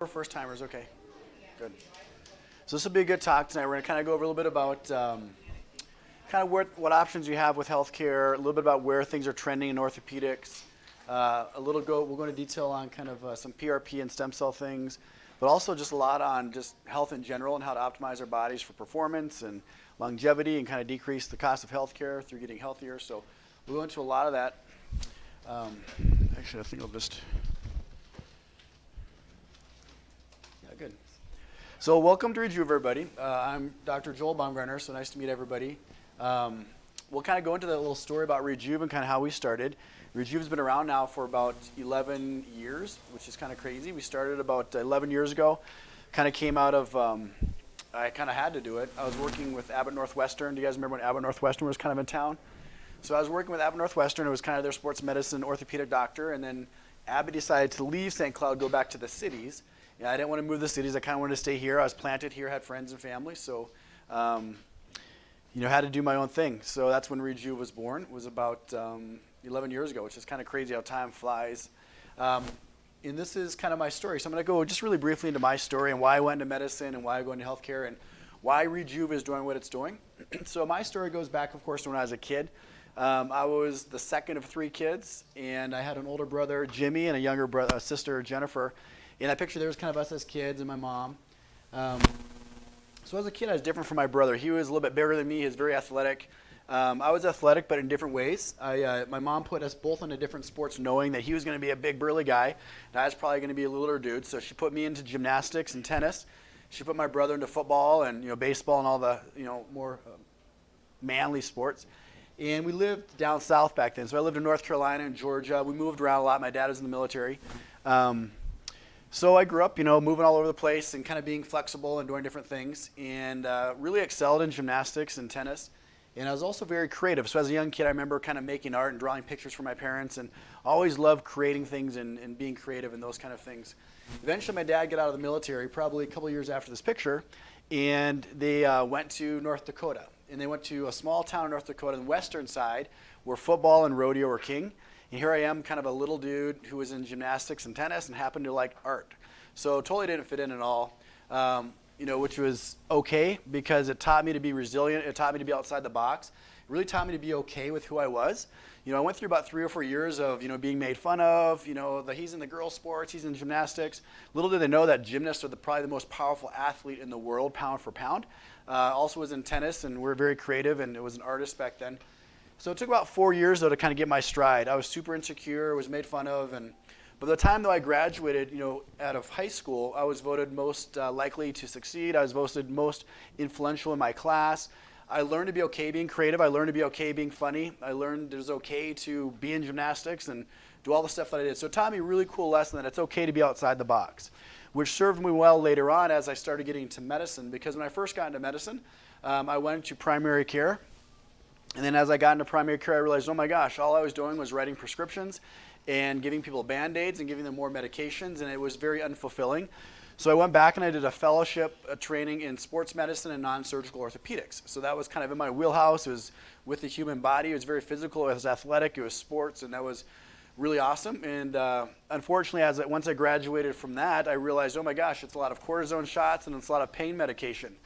For first timers, okay, good. So this will be a good talk tonight. We're going to kind of go over a little bit about kind of what options you have with healthcare, a little bit about where things are trending in orthopedics. We'll go into detail on kind of some PRP and stem cell things, but also just a lot on just health in general and how to optimize our bodies for performance and longevity and kind of decrease the cost of healthcare through getting healthier. So we'll go into a lot of that. Actually, I think I'll just... Good. So welcome to Rejuv, everybody. I'm Dr. Joel Baumgartner, so nice to meet everybody. We'll kind of go into that little story about Rejuv and kind of how we started. Rejuv's been around now for about 11 years, which is kind of crazy. We started about 11 years ago. Kind of came out of, I kind of had to do it. I was working with Abbott Northwestern. Do you guys remember when Abbott Northwestern was kind of in town? So I was working with Abbott Northwestern. It was kind of their sports medicine orthopedic doctor. And then Abbott decided to leave St. Cloud, go back to the cities. Yeah, I didn't want to move to the cities. I kind of wanted to stay here. I was planted here, had friends and family, so had to do my own thing. So that's when Rejuv was born. It was about 11 years ago, which is kind of crazy how time flies. And this is kind of my story. So I'm going to go just really briefly into my story and why I went into medicine and why I go into healthcare and why Rejuv is doing what it's doing. So my story goes back, of course, to when I was a kid. I was the second of three kids, and I had an older brother, Jimmy, and a younger sister, Jennifer. And I picture there was kind of us as kids and my mom. So as a kid, I was different from my brother. He was a little bit bigger than me. He was very athletic. I was athletic, but in different ways. My mom put us both into different sports knowing that he was going to be a big, burly guy, and I was probably going to be a littler dude. So she put me into gymnastics and tennis. She put my brother into football and baseball and all the more manly sports. And we lived down south back then. So I lived in North Carolina and Georgia. We moved around a lot. My dad was in the military. So I grew up, moving all over the place and kind of being flexible and doing different things, and really excelled in gymnastics and tennis. And I was also very creative. So as a young kid, I remember kind of making art and drawing pictures for my parents, and always loved creating things and being creative and those kind of things. Eventually, my dad got out of the military, probably a couple years after this picture, and they went to North Dakota. And they went to a small town in North Dakota on the western side where football and rodeo were king. And here I am, kind of a little dude who was in gymnastics and tennis and happened to like art. So totally didn't fit in at all, which was okay because it taught me to be resilient. It taught me to be outside the box. It really taught me to be okay with who I was. I went through about 3 or 4 years of, being made fun of, he's in the girls' sports, he's in gymnastics. Little did they know that gymnasts are probably the most powerful athlete in the world, pound for pound. Also was in tennis, and we're very creative, and it was an artist back then. So it took about 4 years, though, to kind of get my stride. I was super insecure, was made fun of, and by the time, though, I graduated, out of high school, I was voted most likely to succeed. I was voted most influential in my class. I learned to be okay being creative. I learned to be okay being funny. I learned it was okay to be in gymnastics and do all the stuff that I did. So it taught me a really cool lesson that it's okay to be outside the box, which served me well later on as I started getting into medicine. Because when I first got into medicine, I went into primary care. And then as I got into primary care, I realized, oh my gosh, all I was doing was writing prescriptions and giving people Band-Aids and giving them more medications, and it was very unfulfilling. So I went back and I did a fellowship training in sports medicine and non-surgical orthopedics. So that was kind of in my wheelhouse. It was with the human body. It was very physical. It was athletic. It was sports, and that was really awesome. And unfortunately, once I graduated from that, I realized, oh my gosh, it's a lot of cortisone shots and it's a lot of pain medication.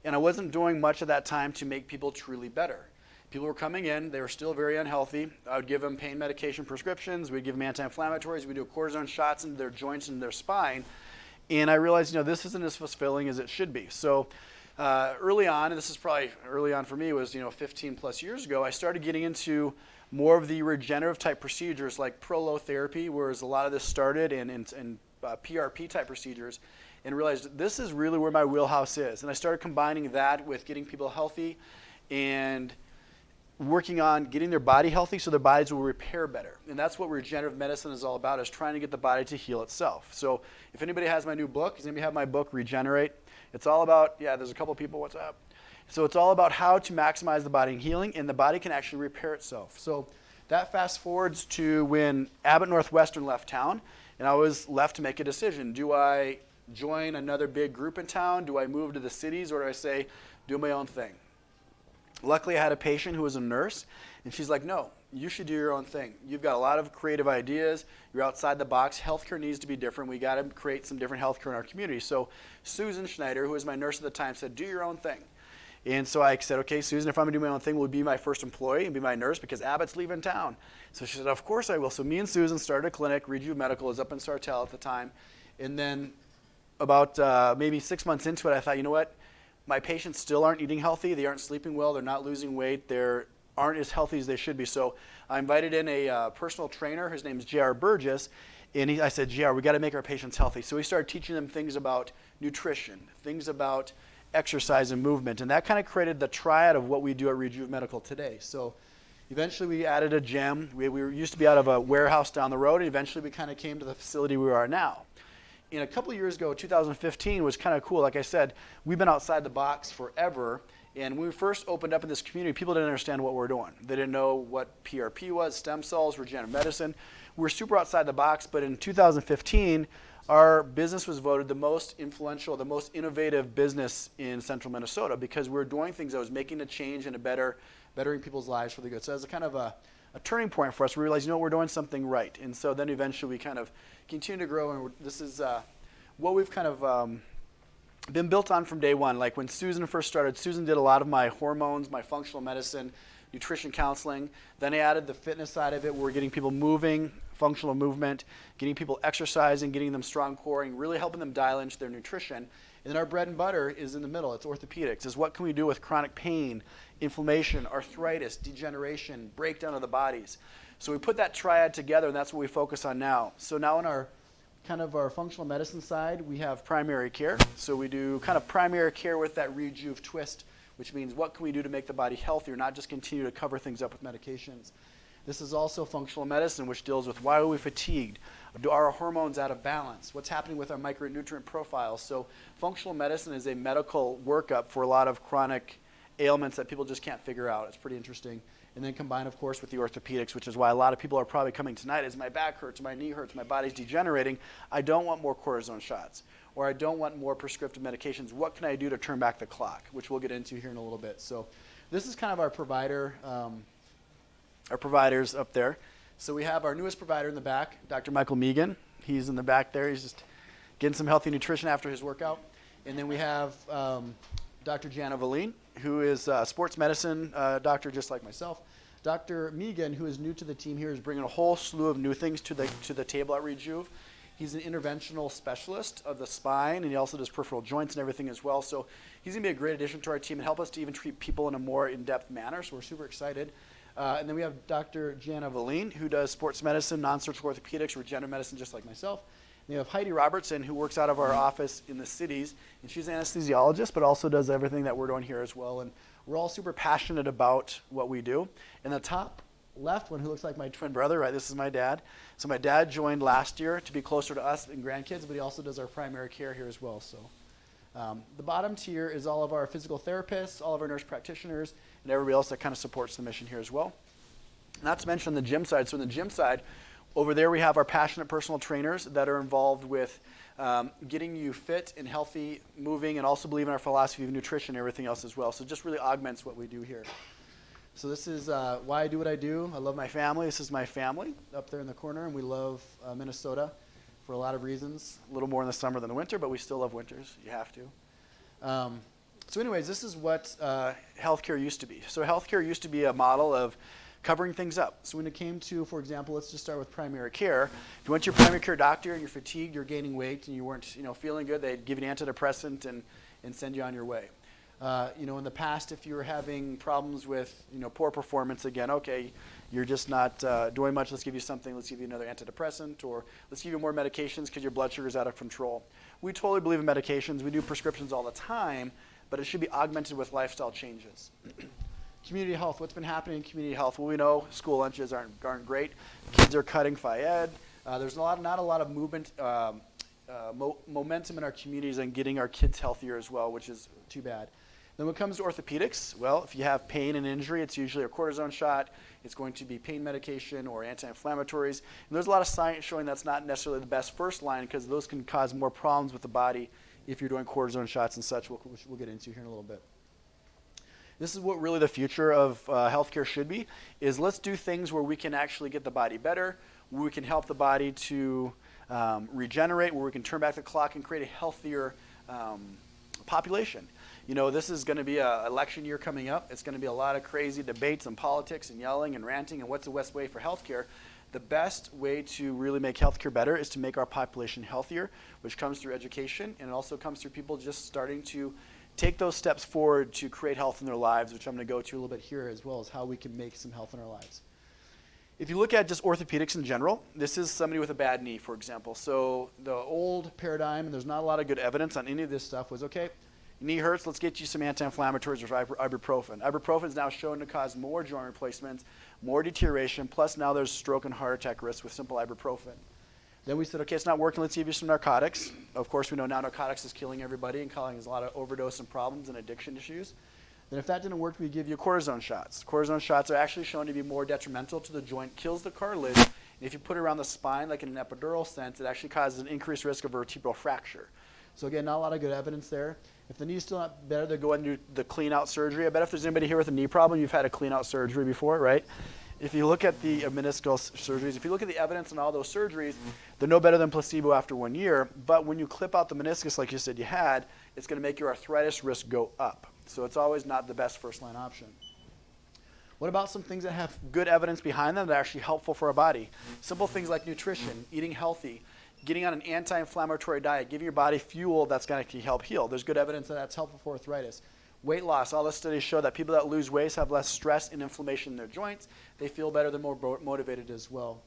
And I wasn't doing much at that time to make people truly better. People were coming in, they were still very unhealthy. I would give them pain medication prescriptions, we'd give them anti-inflammatories, we'd do cortisone shots into their joints and their spine. And I realized, this isn't as fulfilling as it should be. So early on, and this is probably early on for me, was 15 plus years ago, I started getting into more of the regenerative type procedures like prolotherapy, whereas a lot of this started in PRP type procedures, and realized this is really where my wheelhouse is. And I started combining that with getting people healthy and working on getting their body healthy so their bodies will repair better. And that's what regenerative medicine is all about, is trying to get the body to heal itself. So if anybody has my new book, does anybody have my book, Regenerate? It's all about, there's a couple people, what's up? So it's all about how to maximize the body and healing, and the body can actually repair itself. So that fast forwards to when Abbott Northwestern left town, and I was left to make a decision. Do I join another big group in town? Do I move to the cities, or do I say, do my own thing? Luckily, I had a patient who was a nurse, and she's like, no, you should do your own thing. You've got a lot of creative ideas. You're outside the box. Healthcare needs to be different. We got to create some different healthcare in our community. So Susan Schneider, who was my nurse at the time, said, do your own thing. And so I said, okay, Susan, if I'm going to do my own thing, will you be my first employee and be my nurse because Abbott's leaving town? So she said, of course I will. So me and Susan started a clinic. Rejuv Medical was up in Sartell at the time. And then about maybe 6 months into it, I thought, you know what? My patients still aren't eating healthy. They aren't sleeping well. They're not losing weight. They aren't as healthy as they should be. So I invited in a personal trainer. His name is J.R. Burgess. And I said, J.R., we got to make our patients healthy. So we started teaching them things about nutrition, things about exercise and movement. And that kind of created the triad of what we do at Rejuv Medical today. So eventually we added a gym. We used to be out of a warehouse down the road. And eventually we kind of came to the facility we are now. And a couple of years ago, 2015, was kind of cool. Like I said, we've been outside the box forever. And when we first opened up in this community, people didn't understand what we're doing. They didn't know what PRP was, stem cells, regenerative medicine. We're super outside the box, but in 2015, our business was voted the most influential, the most innovative business in central Minnesota because we were doing things that was making a change and bettering people's lives for the good. So as a kind of a turning point for us, we realized, you know, we're doing something right. And so then eventually we kind of continue to grow, and this is what we've kind of been built on from day one. Like when Susan first started, Susan did a lot of my hormones, my functional medicine, nutrition counseling. Then I added the fitness side of it. We're getting people moving, functional movement, getting people exercising, getting them strong coring, really helping them dial into their nutrition. And then our bread and butter is in the middle. It's orthopedics. Is what can we do with chronic pain, inflammation, arthritis, degeneration, breakdown of the bodies. So we put that triad together, and that's what we focus on now. So now in our kind of our functional medicine side, we have primary care. So we do kind of primary care with that Rejuv twist, which means what can we do to make the body healthier, not just continue to cover things up with medications. This is also functional medicine, which deals with why are we fatigued? Are our hormones out of balance? What's happening with our micronutrient profiles? So functional medicine is a medical workup for a lot of chronic ailments that people just can't figure out. It's pretty interesting. And then combined, of course, with the orthopedics, which is why a lot of people are probably coming tonight is my back hurts, my knee hurts, my body's degenerating. I don't want more cortisone shots, or I don't want more prescriptive medications. What can I do to turn back the clock, which we'll get into here in a little bit. So this is kind of our provider, our providers up there. So we have our newest provider in the back, Dr. Michael Megan. He's in the back there. He's just getting some healthy nutrition after his workout. And then we have Dr. Jana Valine, who is a sports medicine doctor just like myself. Dr. Megan, who is new to the team here, is bringing a whole slew of new things to the table at Rejuv. He's an interventional specialist of the spine, and he also does peripheral joints and everything as well. So he's going to be a great addition to our team and help us to even treat people in a more in-depth manner. So we're super excited. And then we have Dr. Jana Valine, who does sports medicine, non-surgical orthopedics, regenerative medicine, just like myself. And we have Heidi Robertson, who works out of our office in the cities, and she's an anesthesiologist, but also does everything that we're doing here as well. And we're all super passionate about what we do. In the top left one, who looks like my twin brother, right? This is my dad. So my dad joined last year to be closer to us and grandkids, but he also does our primary care here as well. So the bottom tier is all of our physical therapists, all of our nurse practitioners, and everybody else that kind of supports the mission here as well. Not to mention the gym side. So in the gym side, over there we have our passionate personal trainers that are involved with getting you fit and healthy, moving, and also believe in our philosophy of nutrition and everything else as well. So it just really augments what we do here. So this is why I do what I do. I love my family. This is my family up there in the corner, and we love Minnesota for a lot of reasons. A little more in the summer than the winter, but we still love winters. You have to. So anyways, this is what healthcare used to be. So healthcare used to be a model of covering things up. So when it came to, for example, let's just start with primary care. If you went to your primary care doctor and you're fatigued, you're gaining weight, and you weren't feeling good, they'd give you an antidepressant and send you on your way. In the past, if you were having problems with poor performance, again, okay, you're just not doing much, let's give you something, let's give you another antidepressant, or let's give you more medications because your blood sugar is out of control. We totally believe in medications. We do prescriptions all the time, but it should be augmented with lifestyle changes. Community health, what's been happening in community health? Well, we know school lunches aren't great. Kids are cutting phy-ed. There's not a lot of movement, momentum in our communities on getting our kids healthier as well, which is too bad. Then when it comes to orthopedics, well, if you have pain and injury, it's usually a cortisone shot. It's going to be pain medication or anti-inflammatories. And there's a lot of science showing that's not necessarily the best first line because those can cause more problems with the body if you're doing cortisone shots and such, which we'll get into here in a little bit. This is what really the future of healthcare should be, is let's do things where we can actually get the body better, where we can help the body to regenerate, where we can turn back the clock and create a healthier population. You know, this is going to be an election year coming up. It's going to be a lot of crazy debates and politics and yelling and ranting and what's the best way for healthcare. The best way to really make healthcare better is to make our population healthier, which comes through education, and it also comes through people just starting to take those steps forward to create health in their lives, which I'm going to go to a little bit here, as well as how we can make some health in our lives. If you look at just orthopedics in general, this is somebody with a bad knee, for example. So the old paradigm, and there's not a lot of good evidence on any of this stuff, was, okay, knee hurts, let's get you some anti-inflammatories or ibuprofen. Ibuprofen is now shown to cause more joint replacements, more deterioration, plus now there's stroke and heart attack risk with simple ibuprofen. Then we said, okay, it's not working, let's give you some narcotics. Of course, we know now narcotics is killing everybody and causing a lot of overdose and problems and addiction issues. Then if that didn't work, we give you cortisone shots. Cortisone shots are actually shown to be more detrimental to the joint, kills the cartilage, and if you put it around the spine, like in an epidural sense, it actually causes an increased risk of vertebral fracture. So again, not a lot of good evidence there. If the knee's still not better, they go and do the clean out surgery. I bet if there's anybody here with a knee problem, you've had a clean out surgery before, right? If you look at the meniscal surgeries, if you look at the evidence on all those surgeries, they're no better than placebo after 1 year. But when you clip out the meniscus like you said you had, it's going to make your arthritis risk go up. So it's always not the best first line option. What about some things that have good evidence behind them that are actually helpful for our body? Simple things like nutrition, eating healthy, getting on an anti-inflammatory diet, giving your body fuel that's going to help heal. There's good evidence that that's helpful for arthritis. Weight loss, all the studies show that people that lose weight have less stress and inflammation in their joints. They feel better, they're more motivated as well.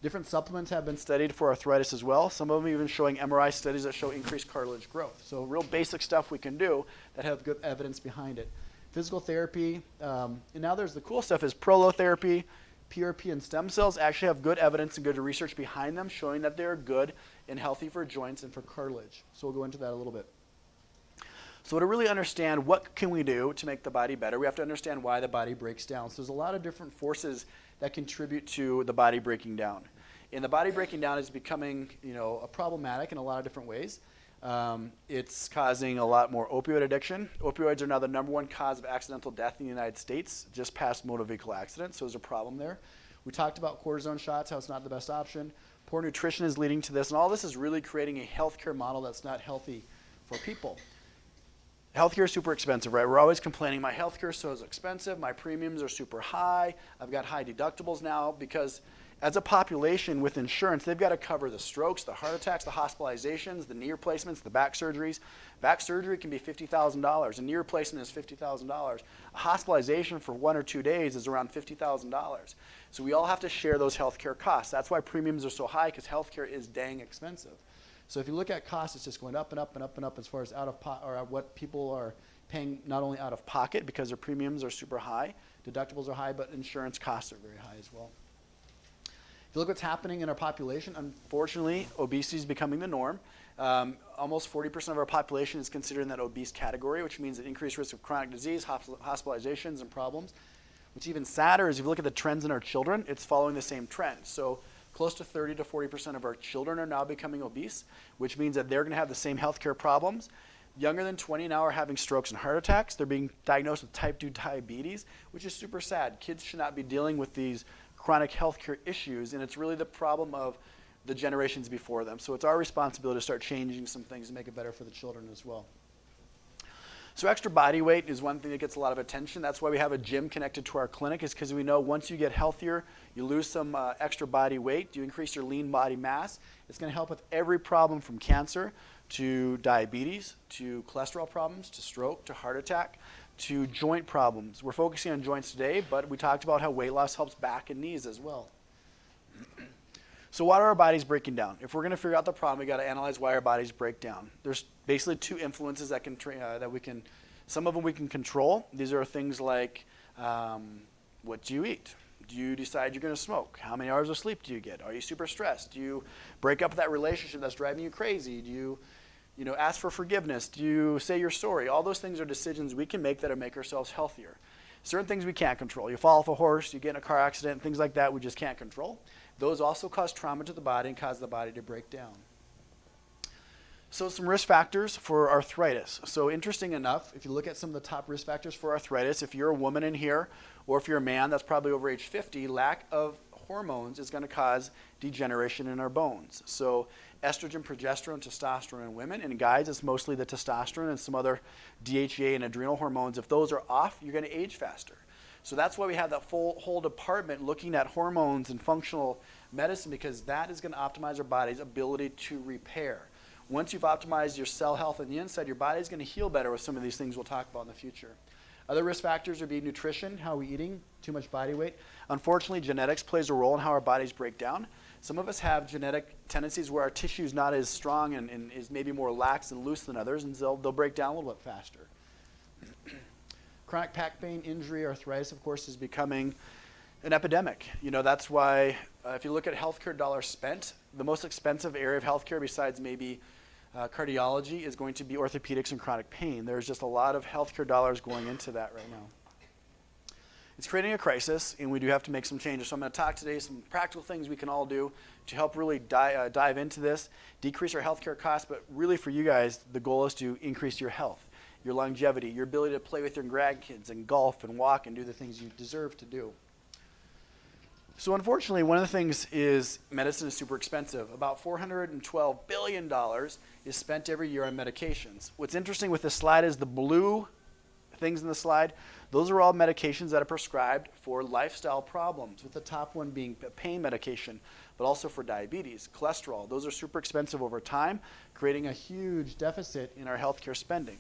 Different supplements have been studied for arthritis as well. Some of them even showing MRI studies that show increased cartilage growth. So real basic stuff we can do that have good evidence behind it. Physical therapy, and now there's the cool stuff is prolotherapy, PRP, and stem cells actually have good evidence and good research behind them showing that they're good and healthy for joints and for cartilage. So we'll go into that a little bit. So to really understand what can we do to make the body better, we have to understand why the body breaks down. So there's a lot of different forces that contribute to the body breaking down. And the body breaking down is becoming, problematic in a lot of different ways. It's causing a lot more opioid addiction. Opioids are now the #1 cause of accidental death in the United States, just past motor vehicle accidents, so there's a problem there. We talked about cortisone shots, how it's not the best option. Poor nutrition is leading to this, and all this is really creating a healthcare model that's not healthy for people. Healthcare is super expensive, right? We're always complaining, my healthcare is so expensive, my premiums are super high, I've got high deductibles now, because as a population with insurance, they've got to cover the strokes, the heart attacks, the hospitalizations, the knee replacements, the back surgeries. Back surgery can be $50,000. A knee replacement is $50,000. A hospitalization for 1 or 2 days is around $50,000. So we all have to share those healthcare costs. That's why premiums are so high, because healthcare is dang expensive. So if you look at costs, it's just going up and up and up and up as far as what people are paying not only out of pocket because their premiums are super high, deductibles are high, but insurance costs are very high as well. If you look what's happening in our population, unfortunately, obesity is becoming the norm. Almost 40% of our population is considered in that obese category, which means an increased risk of chronic disease, hospitalizations, and problems. What's even sadder is if you look at the trends in our children, it's following the same trend. So close to 30 to 40% of our children are now becoming obese, which means that they're going to have the same healthcare problems. Younger than 20 now are having strokes and heart attacks. They're being diagnosed with type 2 diabetes, which is super sad. Kids should not be dealing with these chronic healthcare issues, and it's really the problem of the generations before them. So it's our responsibility to start changing some things and make it better for the children as well. So extra body weight is one thing that gets a lot of attention. That's why we have a gym connected to our clinic, is because we know once you get healthier, you lose some extra body weight, you increase your lean body mass. It's going to help with every problem from cancer to diabetes, to cholesterol problems, to stroke, to heart attack, to joint problems. We're focusing on joints today, but we talked about how weight loss helps back and knees as well. So why are our bodies breaking down? If we're going to figure out the problem, we got to analyze why our bodies break down. There's basically 2 influences that we can, some of them we can control. These are things like what do you eat? Do you decide you're going to smoke? How many hours of sleep do you get? Are you super stressed? Do you break up that relationship that's driving you crazy? Do you ask for forgiveness? Do you say you're sorry? All those things are decisions we can make that make ourselves healthier. Certain things we can't control. You fall off a horse, you get in a car accident, things like that we just can't control. Those also cause trauma to the body and cause the body to break down. So some risk factors for arthritis. So interesting enough, if you look at some of the top risk factors for arthritis, if you're a woman in here, or if you're a man that's probably over age 50, lack of hormones is going to cause degeneration in our bones. So estrogen, progesterone, testosterone in women. In guys, it's mostly the testosterone and some other DHEA and adrenal hormones. If those are off, you're going to age faster. So that's why we have that whole department looking at hormones and functional medicine, because that is going to optimize our body's ability to repair. Once you've optimized your cell health on the inside, your body's going to heal better with some of these things we'll talk about in the future. Other risk factors would be nutrition, how we're eating, too much body weight. Unfortunately, genetics plays a role in how our bodies break down. Some of us have genetic tendencies where our tissue is not as strong and is maybe more lax and loose than others, and they'll break down a little bit faster. Chronic back pain, injury, arthritis, of course, is becoming an epidemic. You know, that's why if you look at healthcare dollars spent, the most expensive area of healthcare besides maybe cardiology is going to be orthopedics and chronic pain. There's just a lot of healthcare dollars going into that right now. It's creating a crisis, and we do have to make some changes. So I'm going to talk today some practical things we can all do to help really dive into this, decrease our healthcare costs, but really for you guys, the goal is to increase your health, your longevity, your ability to play with your grandkids and golf and walk and do the things you deserve to do. So unfortunately, one of the things is medicine is super expensive. About $412 billion is spent every year on medications. What's interesting with this slide is the blue things in the slide, those are all medications that are prescribed for lifestyle problems, with the top one being pain medication, but also for diabetes, cholesterol. Those are super expensive over time, creating a huge deficit in our healthcare spending.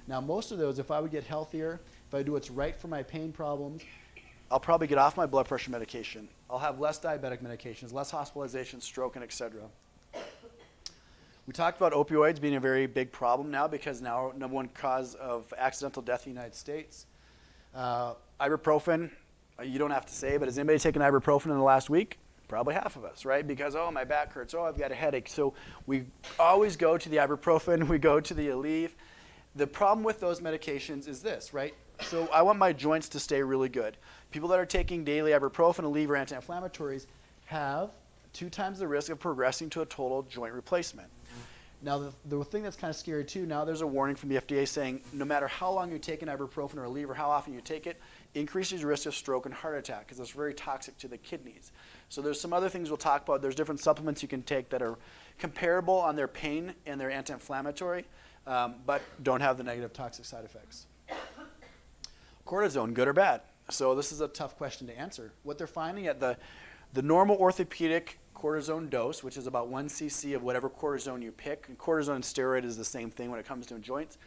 Now, most of those, if I would get healthier, if I do what's right for my pain problems, I'll probably get off my blood pressure medication. I'll have less diabetic medications, less hospitalization, stroke, and et cetera. We talked about opioids being a very big problem now because now number one cause of accidental death in the United States. Ibuprofen, you don't have to say, but has anybody taken ibuprofen in the last week? Probably half of us, right? Because, oh, my back hurts, oh, I've got a headache. So we always go to the ibuprofen, we go to the Aleve. The problem with those medications is this, right? So I want my joints to stay really good. People that are taking daily ibuprofen, Aleve, or anti-inflammatories have 2 times the risk of progressing to a total joint replacement. Now, the thing that's kind of scary too, now there's a warning from the FDA saying no matter how long you take an ibuprofen or Aleve or how often you take it, increases your risk of stroke and heart attack because it's very toxic to the kidneys. So there's some other things we'll talk about. There's different supplements you can take that are comparable on their pain and their anti-inflammatory, but don't have the negative toxic side effects. Cortisone, good or bad? So this is a tough question to answer. What they're finding at the normal orthopedic cortisone dose, which is about 1 cc of whatever cortisone you pick, and cortisone and steroid is the same thing when it comes to joints,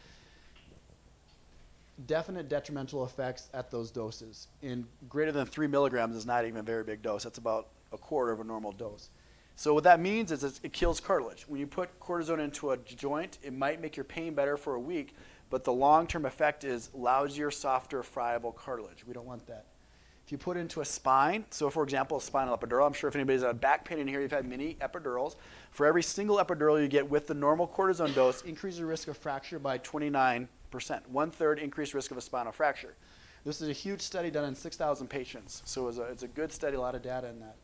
definite detrimental effects at those doses. In greater than 3 milligrams is not even a very big dose. That's about a quarter of a normal dose. So what that means is it kills cartilage. When you put cortisone into a joint, it might make your pain better for a week, but the long-term effect is lousier, softer, friable cartilage. We don't want that. If you put into a spine, so for example, a spinal epidural, I'm sure if anybody's had back pain in here, you've had many epidurals. For every single epidural you get with the normal cortisone dose, increases the risk of fracture by 29%, 1/3 increased risk of a spinal fracture. This is a huge study done in 6,000 patients, so it's a good study, a lot of data in that.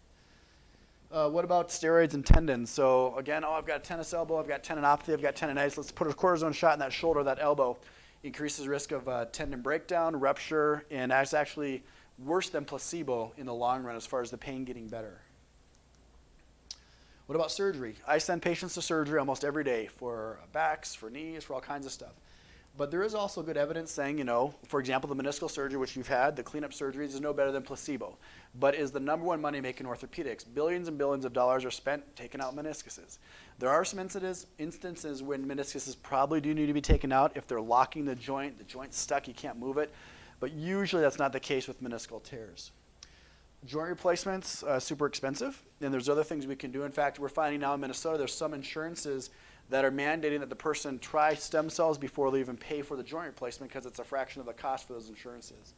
What about steroids and tendons? So again, I've got a tennis elbow, I've got tendinopathy, I've got tendonitis. Let's put a cortisone shot in that shoulder, that elbow. Increases risk of tendon breakdown, rupture, and that's actually worse than placebo in the long run as far as the pain getting better. What about surgery? I send patients to surgery almost every day for backs, for knees, for all kinds of stuff. But there is also good evidence saying, you know, for example, the meniscal surgery, which you've had, the cleanup surgeries is no better than placebo, but is the number one money making orthopedics. Billions and billions of dollars are spent taking out meniscuses. There are some instances when meniscuses probably do need to be taken out if they're locking the joint's stuck, you can't move it. But usually that's not the case with meniscal tears. Joint replacements, super expensive, and there's other things we can do. In fact, we're finding now in Minnesota there's some insurances that are mandating that the person try stem cells before they even pay for the joint replacement because it's a fraction of the cost for those insurances.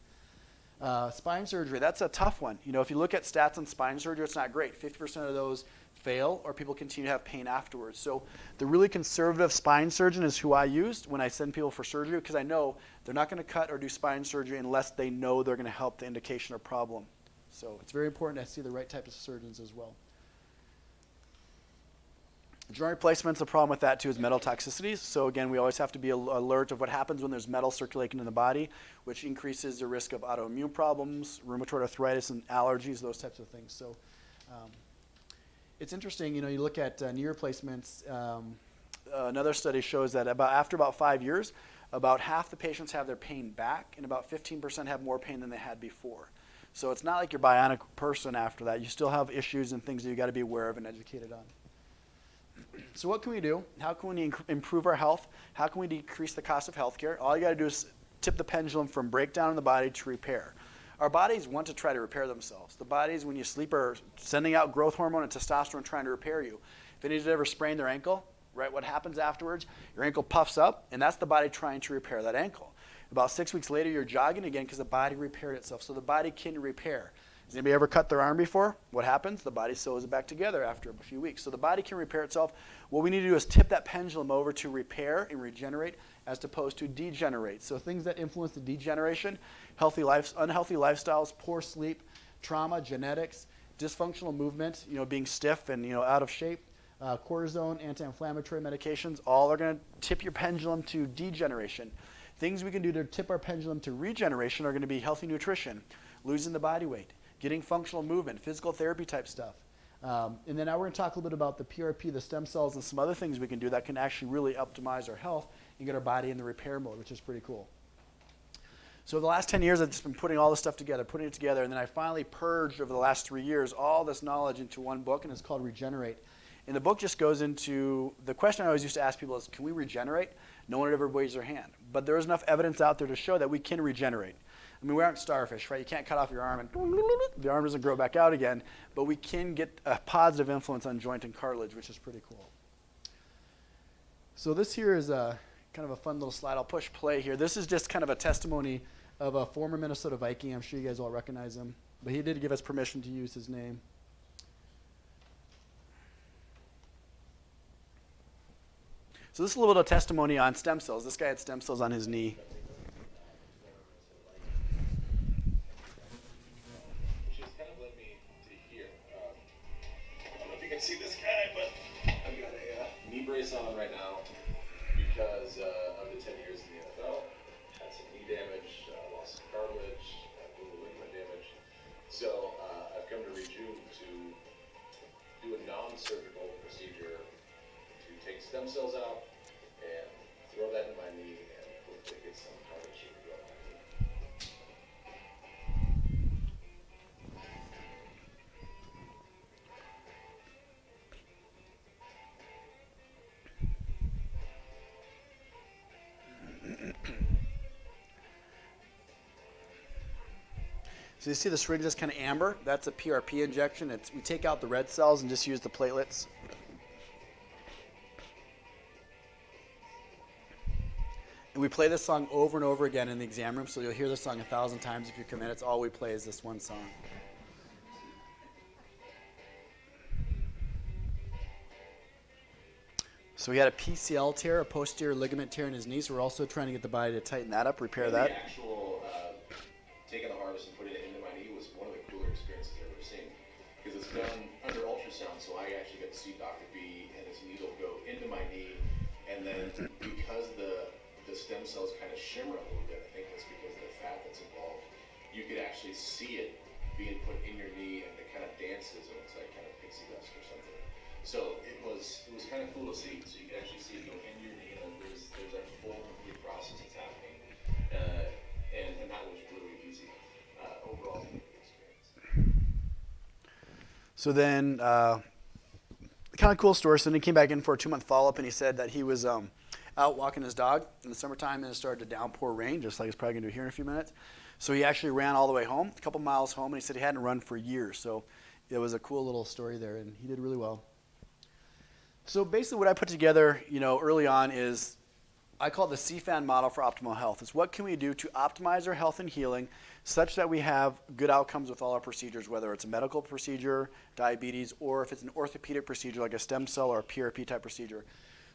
Spine surgery, that's a tough one. You know, if you look at stats on spine surgery, it's not great. 50% of those fail or people continue to have pain afterwards. So the really conservative spine surgeon is who I used when I send people for surgery because I know they're not going to cut or do spine surgery unless they know they're going to help the indication or problem. So it's very important to see the right type of surgeons as well. Joint replacement's a problem with that too, is metal toxicities. So again, we always have to be alert of what happens when there's metal circulating in the body, which increases the risk of autoimmune problems, rheumatoid arthritis, and allergies, those types of things. So it's interesting, you look at knee replacements. Another study shows that after about 5 years, about half the patients have their pain back, and about 15% have more pain than they had before. So it's not like you're bionic person after that. You still have issues and things that you got to be aware of and educated on. So what can we do? How can we improve our health? How can we decrease the cost of healthcare? All you got to do is tip the pendulum from breakdown in the body to repair. Our bodies want to try to repair themselves. The bodies, when you sleep, are sending out growth hormone and testosterone trying to repair you. If anybody's ever sprained their ankle, right, what happens afterwards? Your ankle puffs up, and that's the body trying to repair that ankle. About 6 weeks later, you're jogging again because the body repaired itself. So the body can repair. Has anybody ever cut their arm before? What happens? The body sews it back together after a few weeks. So the body can repair itself. What we need to do is tip that pendulum over to repair and regenerate as opposed to degenerate. So things that influence the degeneration, unhealthy lifestyles, poor sleep, trauma, genetics, dysfunctional movement, being stiff and out of shape, cortisone, anti-inflammatory medications, all are going to tip your pendulum to degeneration. Things we can do to tip our pendulum to regeneration are going to be healthy nutrition, losing the body weight, getting functional movement, physical therapy type stuff. And then now we're going to talk a little bit about the PRP, the stem cells, and some other things we can do that can actually really optimize our health and get our body in the repair mode, which is pretty cool. So the last 10 years, I've just been putting all this stuff together, and then I finally purged over the last 3 years all this knowledge into one book, and it's called Regenerate. And the book just goes into, the question I always used to ask people is, can we regenerate? No one would ever raise their hand. But there is enough evidence out there to show that we can regenerate. I mean, we aren't starfish, right? You can't cut off your arm and the arm doesn't grow back out again, but we can get a positive influence on joint and cartilage, which is pretty cool. So this here is kind of a fun little slide. I'll push play here. This is just kind of a testimony of a former Minnesota Viking. I'm sure you guys all recognize him, but he did give us permission to use his name. So this is a little bit of testimony on stem cells. This guy had stem cells on his knee. Which has kind of led me to here. I don't know if you can see this guy, but I've got a knee brace on right now because of the 10 years in the NFL. Had some knee damage, lost some cartilage, a little ligament damage. So I've come to Rejuv to do a non-surgical procedure to take stem cells out and throw that in my knee and hopefully get some cartilage regrowth in my knee. So you see the syringe is kind of amber. That's a PRP injection. We take out the red cells and just use the platelets. And we play this song over and over again in the exam room, so you'll hear this song 1,000 times if you come in. It's all we play is this one song. So he had a PCL tear, a posterior ligament tear in his knee, so we're also trying to get the body to tighten that up, repair that. The actual taking the harness and putting it into my knee was one of the cooler experiences I've ever seen because it's done under ultrasound, so I actually got to see Dr. B and his needle go into my knee, and then because the stem cells kind of shimmer a little bit, I think that's because of the fat that's involved, you could actually see it being put in your knee and it kind of dances and it's like kind of pixie dust or something. So it was kind of cool to see. So you can actually see it go into your knee and there's a full complete process that's happening. And that was really easy. Overall, it was a good experience. So then, kind of cool story. So then he came back in for a 2-month follow-up and he said that he was out walking his dog in the summertime and it started to downpour rain, just like it's probably going to do here in a few minutes. So he actually ran all the way home, a couple miles home, and he said he hadn't run for years. So it was a cool little story there, and he did really well. So basically what I put together, early on is I call it the CFAN model for optimal health. It's what can we do to optimize our health and healing such that we have good outcomes with all our procedures, whether it's a medical procedure, diabetes, or if it's an orthopedic procedure like a stem cell or a PRP type procedure.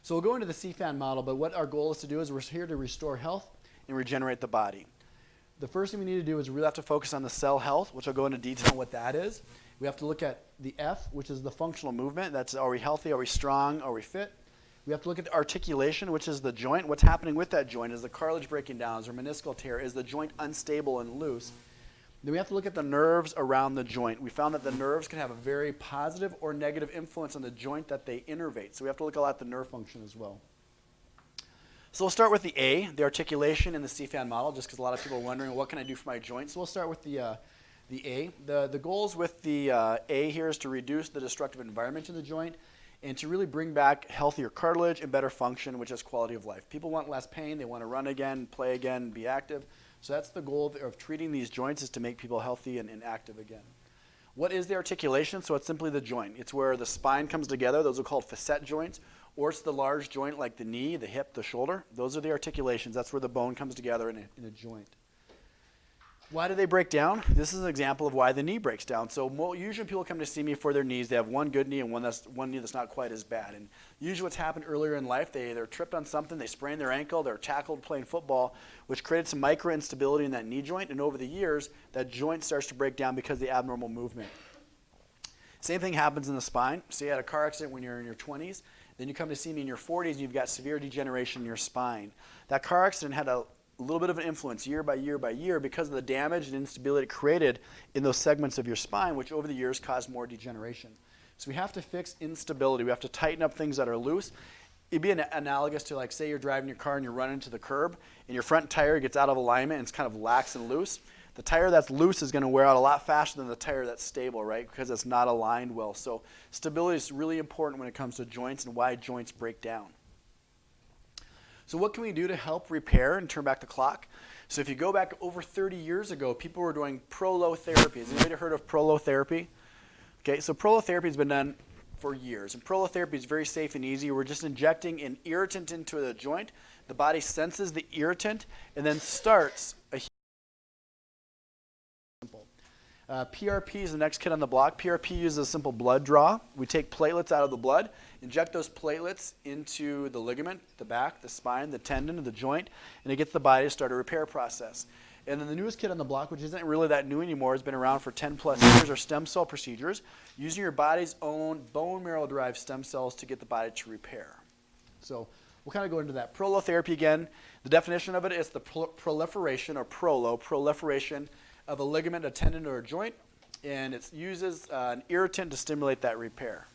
So we'll go into the CFAN model, but what our goal is to do is we're here to restore health and regenerate the body. The first thing we need to do is we really have to focus on the cell health, which I'll go into detail on what that is. We have to look at the F, which is the functional movement. That's, are we healthy, are we strong, are we fit? We have to look at the articulation, which is the joint. What's happening with that joint? Is the cartilage breaking down? Is there meniscal tear? Is the joint unstable and loose? Then we have to look at the nerves around the joint. We found that the nerves can have a very positive or negative influence on the joint that they innervate. So we have to look a lot at the nerve function as well. So we'll start with the A, the articulation in the CFAN model, just because a lot of people are wondering, what can I do for my joint? So we'll start with the A. The goals with the A here is to reduce the destructive environment in the joint and to really bring back healthier cartilage and better function, which is quality of life. People want less pain. They want to run again, play again, be active. So that's the goal of treating these joints, is to make people healthy and active again. What is the articulation? So it's simply the joint. It's where the spine comes together. Those are called facet joints. Or it's the large joint like the knee, the hip, the shoulder. Those are the articulations. That's where the bone comes together in a joint. Why do they break down? This is an example of why the knee breaks down. So usually people come to see me for their knees. They have one good knee and one knee that's not quite as bad. And usually what's happened earlier in life, they either tripped on something, they sprained their ankle, they're tackled playing football, which created some micro instability in that knee joint. And over the years, that joint starts to break down because of the abnormal movement. Same thing happens in the spine. So you had a car accident when you're in your 20s. Then you come to see me in your 40s and you've got severe degeneration in your spine. That car accident had a little bit of an influence year by year by year because of the damage and instability created in those segments of your spine, which over the years caused more degeneration. So we have to fix instability. We have to tighten up things that are loose. It'd be analogous to, like, say you're driving your car and you're running to the curb and your front tire gets out of alignment and it's kind of lax and loose. The tire that's loose is going to wear out a lot faster than the tire that's stable, right? Because it's not aligned well. So stability is really important when it comes to joints and why joints break down. So what can we do to help repair and turn back the clock? So if you go back over 30 years ago, people were doing prolotherapy. Has anybody heard of prolotherapy? Okay, so prolotherapy has been done for years. And prolotherapy is very safe and easy. We're just injecting an irritant into the joint. The body senses the irritant and then starts a simple. PRP is the next kid on the block. PRP uses a simple blood draw. We take platelets out of the blood, inject those platelets into the ligament, the back, the spine, the tendon, the joint, and it gets the body to start a repair process. And then the newest kid on the block, which isn't really that new anymore, has been around for 10 plus years, are stem cell procedures, using your body's own bone marrow-derived stem cells to get the body to repair. So we'll kind of go into that. Prolotherapy again, the definition of it is the proliferation, or proliferation of a ligament, a tendon, or a joint, and it uses an irritant to stimulate that repair.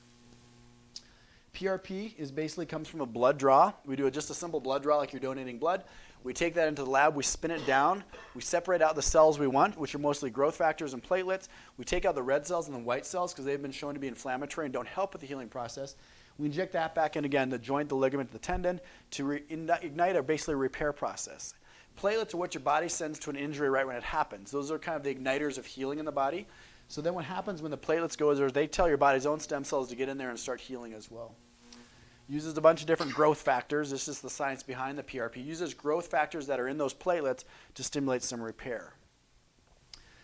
PRP basically comes from a blood draw. We do just a simple blood draw like you're donating blood. We take that into the lab, we spin it down, we separate out the cells we want, which are mostly growth factors and platelets. We take out the red cells and the white cells because they've been shown to be inflammatory and don't help with the healing process. We inject that back in again, the joint, the ligament, the tendon, to ignite a basically repair process. Platelets are what your body sends to an injury right when it happens. Those are kind of the igniters of healing in the body. So then what happens when the platelets go is they tell your body's own stem cells to get in there and start healing as well. Uses a bunch of different growth factors. This is the science behind the PRP. Uses growth factors that are in those platelets to stimulate some repair.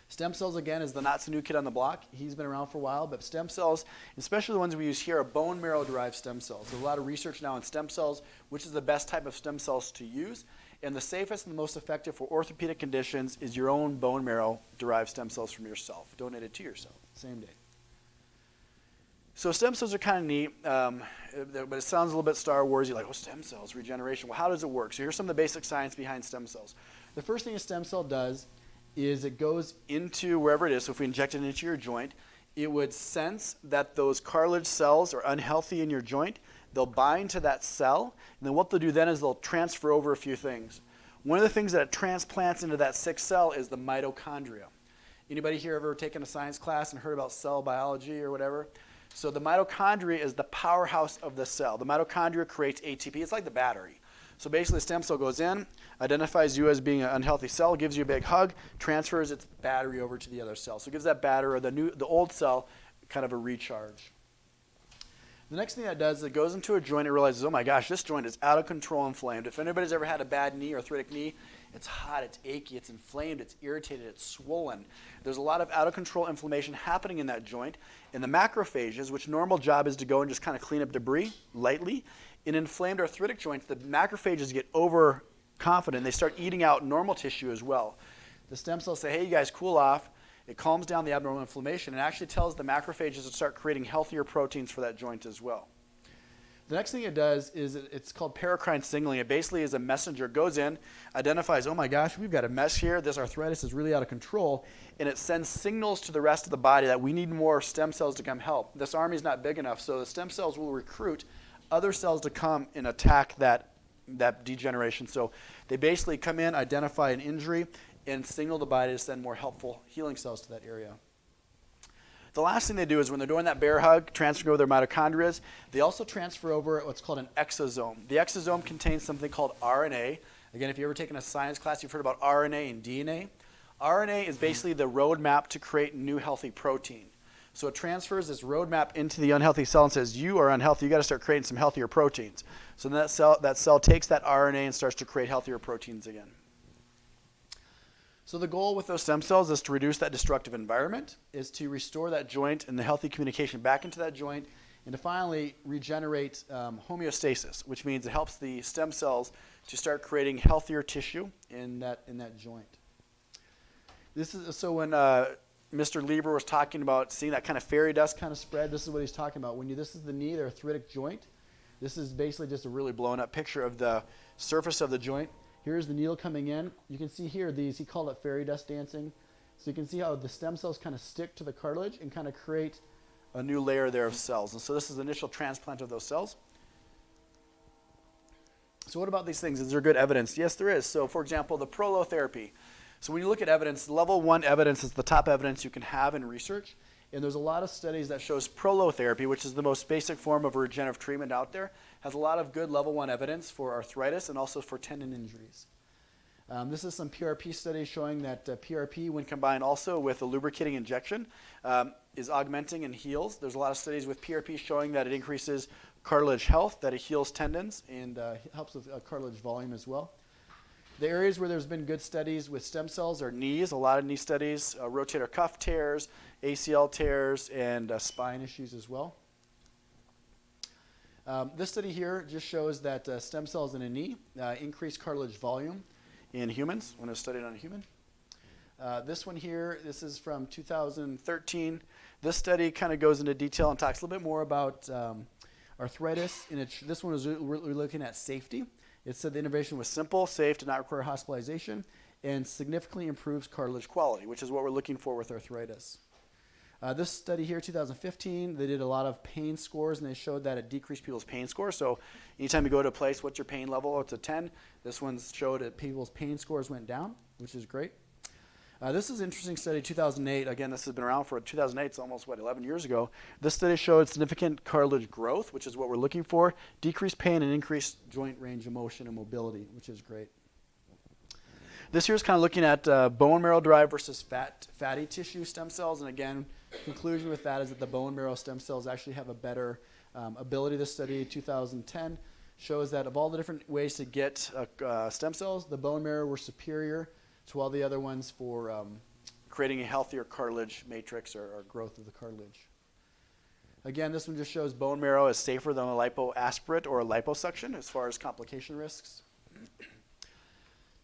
Stem cells, again, is the not so new kid on the block. He's been around for a while, but stem cells, especially the ones we use here, are bone marrow-derived stem cells. There's a lot of research now on stem cells, which is the best type of stem cells to use. And the safest and the most effective for orthopedic conditions is your own bone marrow-derived stem cells from yourself, donated to yourself, same day. So stem cells are kind of neat, but it sounds a little bit Star Wars. You're like, oh, stem cells, regeneration. Well, how does it work? So here's some of the basic science behind stem cells. The first thing a stem cell does is it goes into wherever it is. So if we inject it into your joint, it would sense that those cartilage cells are unhealthy in your joint. They'll bind to that cell, and then what they'll do then is they'll transfer over a few things. One of the things that it transplants into that sick cell is the mitochondria. Anybody here ever taken a science class and heard about cell biology or whatever? So the mitochondria is the powerhouse of the cell. The mitochondria creates ATP. It's like the battery. So basically the stem cell goes in, identifies you as being an unhealthy cell, gives you a big hug, transfers its battery over to the other cell. So it gives that battery, or the old cell, kind of a recharge. The next thing that does is it goes into a joint and realizes, oh my gosh, this joint is out of control inflamed. If anybody's ever had a bad knee, arthritic knee, it's hot, it's achy, it's inflamed, it's irritated, it's swollen. There's a lot of out of control inflammation happening in that joint. And the macrophages, which normal job is to go and just kind of clean up debris lightly, in inflamed arthritic joints, the macrophages get overconfident. They start eating out normal tissue as well. The stem cells say, hey, you guys, cool off. It calms down the abnormal inflammation and actually tells the macrophages to start creating healthier proteins for that joint as well. The next thing it does is it's called paracrine signaling. It basically is a messenger, goes in, identifies, oh my gosh, we've got a mess here. This arthritis is really out of control. And it sends signals to the rest of the body that we need more stem cells to come help. This army is not big enough, so the stem cells will recruit other cells to come and attack that degeneration. So they basically come in, identify an injury, and signal the body to send more helpful healing cells to that area. The last thing they do is when they're doing that bear hug, transferring over their mitochondria, they also transfer over what's called an exosome. The exosome contains something called RNA. Again, if you've ever taken a science class, you've heard about RNA and DNA. RNA is basically the roadmap to create new healthy protein. So it transfers this roadmap into the unhealthy cell and says, you are unhealthy, you got to start creating some healthier proteins. So then that cell takes that RNA and starts to create healthier proteins again. So the goal with those stem cells is to reduce that destructive environment, is to restore that joint and the healthy communication back into that joint, and to finally regenerate homeostasis, which means it helps the stem cells to start creating healthier tissue in that joint. This is so when Mr. Lieber was talking about seeing that kind of fairy dust kind of spread, this is what he's talking about. This is the knee, the arthritic joint. This is basically just a really blown up picture of the surface of the joint. Here's the needle coming in. You can see here he called it fairy dust dancing. So you can see how the stem cells kind of stick to the cartilage and kind of create a new layer there of cells. And so this is the initial transplant of those cells. So what about these things? Is there good evidence? Yes, there is. So for example, the prolotherapy. So when you look at evidence, level 1 evidence is the top evidence you can have in research. And there's a lot of studies that shows prolotherapy, which is the most basic form of regenerative treatment out there, has a lot of good level 1 evidence for arthritis and also for tendon injuries. This is some PRP studies showing that PRP, when combined also with a lubricating injection, is augmenting and heals. There's a lot of studies with PRP showing that it increases cartilage health, that it heals tendons, and helps with cartilage volume as well. The areas where there's been good studies with stem cells are knees, a lot of knee studies, rotator cuff tears, ACL tears, and spine issues as well. This study here just shows that stem cells in a knee increase cartilage volume in humans when it was studied on a human. This one here, this is from 2013. This study kind of goes into detail and talks a little bit more about arthritis. And this one was we're looking at safety. It said the intervention was simple, safe, did not require hospitalization, and significantly improves cartilage quality, which is what we're looking for with arthritis. This study here, 2015, they did a lot of pain scores, and they showed that it decreased people's pain score. So anytime you go to a place, what's your pain level? Oh, it's a 10. This one showed that people's pain scores went down, which is great. This is an interesting study, 2008. Again, this has been around for 2008. It's almost, 11 years ago. This study showed significant cartilage growth, which is what we're looking for, decreased pain and increased joint range of motion and mobility, which is great. This here is kind of looking at bone marrow-derived versus fatty tissue stem cells. And again, conclusion with that is that the bone marrow stem cells actually have a better ability. This study, 2010, shows that of all the different ways to get stem cells, the bone marrow were superior to all the other ones for creating a healthier cartilage matrix or growth of the cartilage. Again, this one just shows bone marrow is safer than a lipoaspirate or a liposuction as far as complication risks.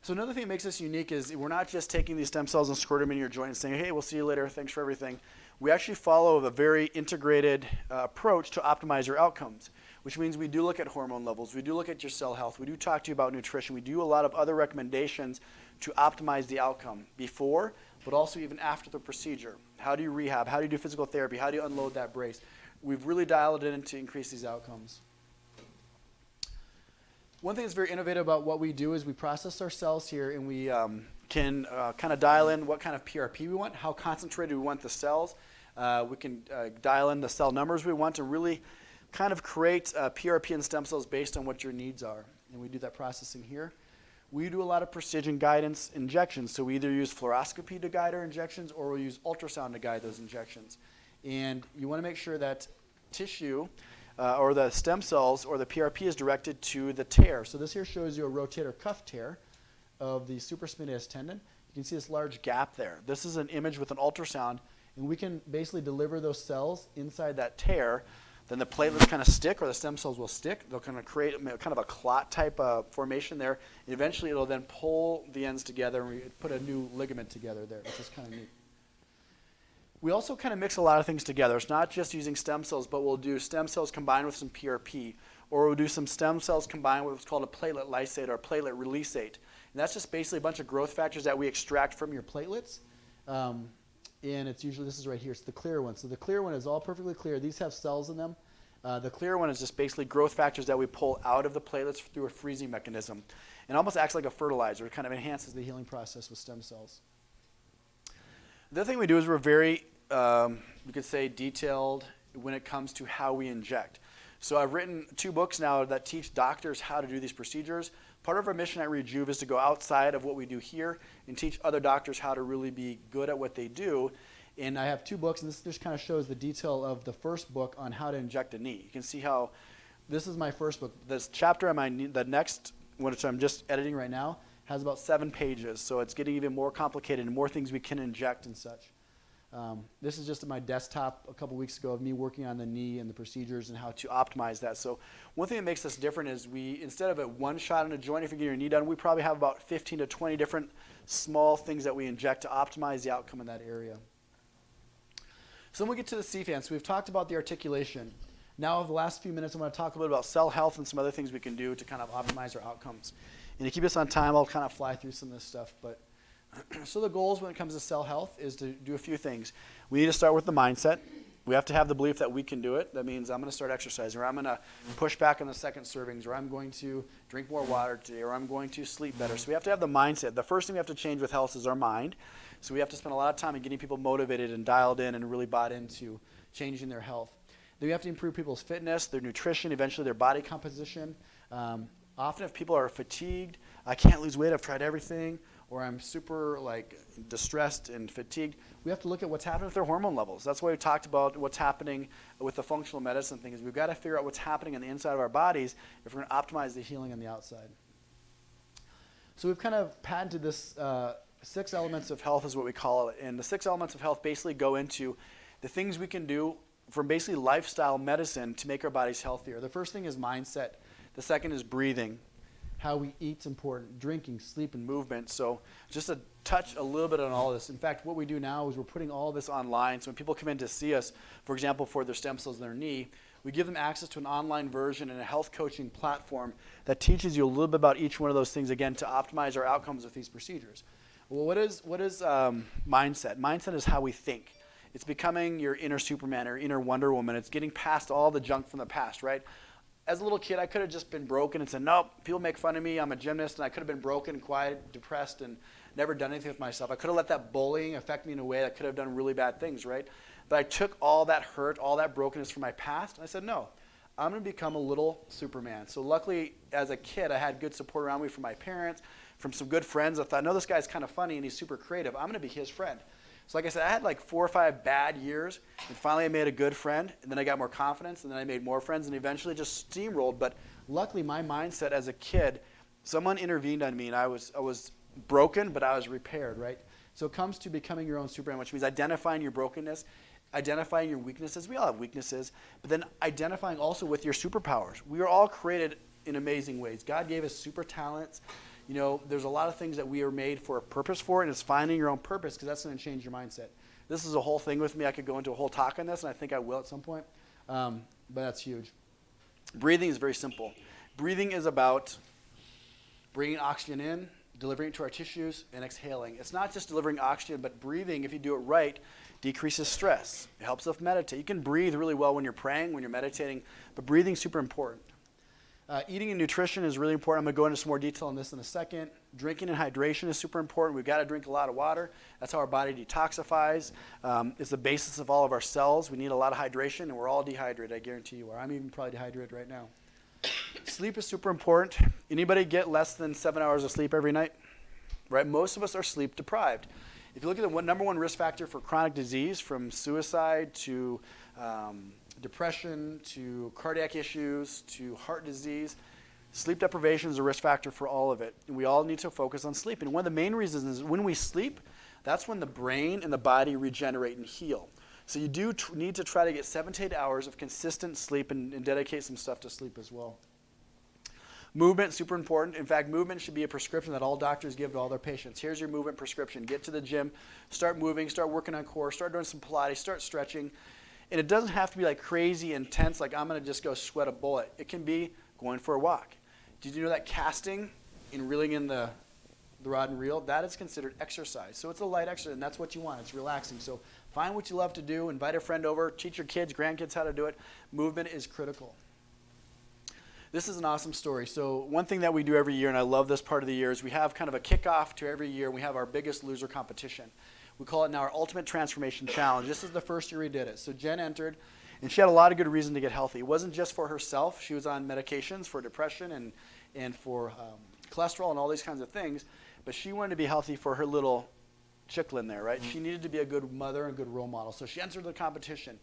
So another thing that makes us unique is we're not just taking these stem cells and squirting them in your joint and saying, hey, we'll see you later, thanks for everything. We actually follow a very integrated approach to optimize your outcomes, which means we do look at hormone levels, we do look at your cell health, we do talk to you about nutrition, we do a lot of other recommendations to optimize the outcome before, but also even after the procedure. How do you rehab? How do you do physical therapy? How do you unload that brace? We've really dialed it in to increase these outcomes. One thing that's very innovative about what we do is we process our cells here, and we can kind of dial in what kind of PRP we want, how concentrated we want the cells. We can dial in the cell numbers we want to really kind of create PRP and stem cells based on what your needs are. And we do that processing here. We do a lot of precision guidance injections. So we either use fluoroscopy to guide our injections, or we'll use ultrasound to guide those injections. And you want to make sure that tissue or the stem cells or the PRP is directed to the tear. So this here shows you a rotator cuff tear of the supraspinatus tendon. You can see this large gap there. This is an image with an ultrasound, and we can basically deliver those cells inside that tear. Then the platelets kind of stick, or the stem cells will stick. They'll kind of create kind of a clot type of formation there. And eventually it'll then pull the ends together, and we put a new ligament together there, which is kind of neat. We also kind of mix a lot of things together. It's not just using stem cells, but we'll do stem cells combined with some PRP, or we'll do some stem cells combined with what's called a platelet lysate or platelet releaseate. And that's just basically a bunch of growth factors that we extract from your platelets. And it's usually, this is right here, it's the clear one. So the clear one is all perfectly clear. These have cells in them. The clear one is just basically growth factors that we pull out of the platelets through a freezing mechanism. And almost acts like a fertilizer. It kind of enhances the healing process with stem cells. The other thing we do is we're very, you could say, detailed when it comes to how we inject. So I've written 2 books now that teach doctors how to do these procedures. Part of our mission at Rejuv is to go outside of what we do here and teach other doctors how to really be good at what they do. And I have 2 books, and this just kind of shows the detail of the first book on how to inject a knee. You can see how this is my first book. This chapter on my knee, the next one, which I'm just editing right now, has about 7 pages. So it's getting even more complicated and more things we can inject and such. This is just at my desktop a couple weeks ago of me working on the knee and the procedures and how to optimize that. So one thing that makes us different is we, instead of a one shot on a joint, if you get your knee done, we probably have about 15 to 20 different small things that we inject to optimize the outcome in that area. So then we get to the CFAN. So we've talked about the articulation. Now, over the last few minutes, I'm going to talk a little bit about cell health and some other things we can do to kind of optimize our outcomes. And to keep us on time, I'll kind of fly through some of this stuff. But so the goals when it comes to cell health is to do a few things. We need to start with the mindset. We have to have the belief that we can do it. That means I'm going to start exercising, or I'm going to push back on the second servings, or I'm going to drink more water today, or I'm going to sleep better. So we have to have the mindset. The first thing we have to change with health is our mind. So we have to spend a lot of time in getting people motivated and dialed in and really bought into changing their health. Then we have to improve people's fitness, their nutrition, eventually their body composition. Often if people are fatigued, I can't lose weight, I've tried everything, or I'm super distressed and fatigued, we have to look at what's happening with their hormone levels. That's why we talked about what's happening with the functional medicine thing, is we've got to figure out what's happening on the inside of our bodies if we're going to optimize the healing on the outside. So we've kind of patented this 6 elements of health is what we call it. And the 6 elements of health basically go into the things we can do from basically lifestyle medicine to make our bodies healthier. The first thing is mindset. The second is breathing. How we eat's important, drinking, sleep, and movement. So just to touch a little bit on all of this. In fact, what we do now is we're putting all this online. So when people come in to see us, for example, for their stem cells in their knee, we give them access to an online version and a health coaching platform that teaches you a little bit about each one of those things, again, to optimize our outcomes with these procedures. Well, what is mindset? Mindset is how we think. It's becoming your inner Superman or inner Wonder Woman. It's getting past all the junk from the past, right? As a little kid, I could have just been broken and said, nope, people make fun of me, I'm a gymnast, and I could have been broken, quiet, depressed, and never done anything with myself. I could have let that bullying affect me in a way that could have done really bad things, right? But I took all that hurt, all that brokenness from my past, and I said, no, I'm going to become a little Superman. So luckily, as a kid, I had good support around me from my parents, from some good friends. I thought, no, this guy's kind of funny, and he's super creative. I'm going to be his friend. So like I said, I had like 4 or 5 bad years, and finally I made a good friend, and then I got more confidence, and then I made more friends, and eventually just steamrolled. But luckily, my mindset as a kid, someone intervened on me, and I was broken, but I was repaired, right? So it comes to becoming your own Superman, which means identifying your brokenness, identifying your weaknesses. We all have weaknesses, but then identifying also with your superpowers. We are all created in amazing ways. God gave us super talents. You know, there's a lot of things that we are made for a purpose for, and it's finding your own purpose, because that's going to change your mindset. This is a whole thing with me. I could go into a whole talk on this, and I think I will at some point, but that's huge. Breathing is very simple. Breathing is about bringing oxygen in, delivering it to our tissues, and exhaling. It's not just delivering oxygen, but breathing, if you do it right, decreases stress. It helps us meditate. You can breathe really well when you're praying, when you're meditating, but breathing is super important. Eating and nutrition is really important. I'm going to go into some more detail on this in a second. Drinking and hydration is super important. We've got to drink a lot of water. That's how our body detoxifies. It's the basis of all of our cells. We need a lot of hydration, and we're all dehydrated, I guarantee you are. I'm even probably dehydrated right now. Sleep is super important. Anybody get less than 7 hours of sleep every night? Right? Most of us are sleep deprived. If you look at the number 1 risk factor for chronic disease, from suicide to depression to cardiac issues to heart disease, sleep deprivation is a risk factor for all of it. And we all need to focus on sleep. And one of the main reasons is when we sleep, that's when the brain and the body regenerate and heal. So you do need to try to get 7 to 8 hours of consistent sleep and dedicate some stuff to sleep as well. Movement, super important. In fact, movement should be a prescription that all doctors give to all their patients. Here's your movement prescription. Get to the gym, start moving, start working on core, start doing some Pilates, start stretching. And it doesn't have to be like crazy intense, like I'm going to just go sweat a bullet. It can be going for a walk. Did you know that casting and reeling in the rod and reel, that is considered exercise. So it's a light exercise, and that's what you want. It's relaxing. So find what you love to do, invite a friend over, teach your kids, grandkids how to do it. Movement is critical. This is an awesome story. So one thing that we do every year, and I love this part of the year, is we have kind of a kickoff to every year. We have our biggest loser competition. We call it now our Ultimate Transformation Challenge. This is the first year we did it. So Jen entered, and she had a lot of good reason to get healthy. It wasn't just for herself. She was on medications for depression and for cholesterol and all these kinds of things. But she wanted to be healthy for her little chicklin there, right? She needed to be a good mother and a good role model. So she entered the competition.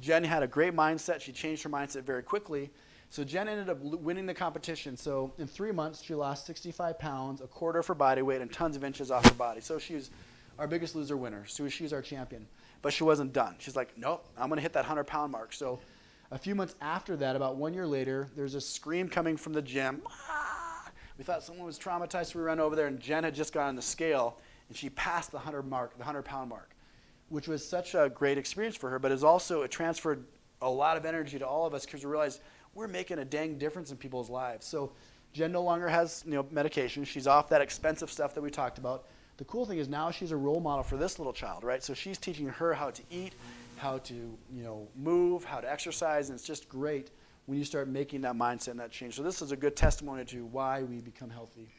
Jen had a great mindset. She changed her mindset very quickly. So Jen ended up winning the competition. So in 3 months, she lost 65 pounds, a quarter of her body weight, and tons of inches off her body. So she's our biggest loser winner. So she's our champion. But she wasn't done. She's like, nope, I'm going to hit that 100-pound mark. So a few months after that, about 1 year later, there's a scream coming from the gym. We thought someone was traumatized, so we ran over there, and Jen had just got on the scale, and she passed the 100-pound mark, which was such a great experience for her. But it transferred a lot of energy to all of us because we realized we're making a dang difference in people's lives. So Jen no longer has medication. She's off that expensive stuff that we talked about. The cool thing is now she's a role model for this little child, right? So she's teaching her how to eat, how to move, how to exercise, and it's just great when you start making that mindset and that change. So this is a good testimony to why we become healthy.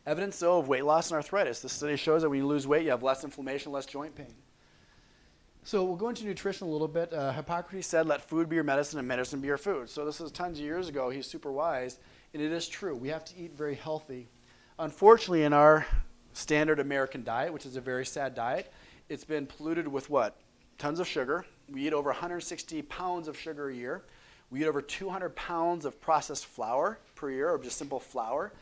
Evidence, though, of weight loss and arthritis. The study shows that when you lose weight, you have less inflammation, less joint pain. So we'll go into nutrition a little bit. Hippocrates said, let food be your medicine and medicine be your food. So this is tons of years ago. He's super wise, and it is true. We have to eat very healthy. Unfortunately, in our standard American diet, which is a very sad diet, it's been polluted with what? Tons of sugar. We eat over 160 pounds of sugar a year. We eat over 200 pounds of processed flour per year, or just simple flour.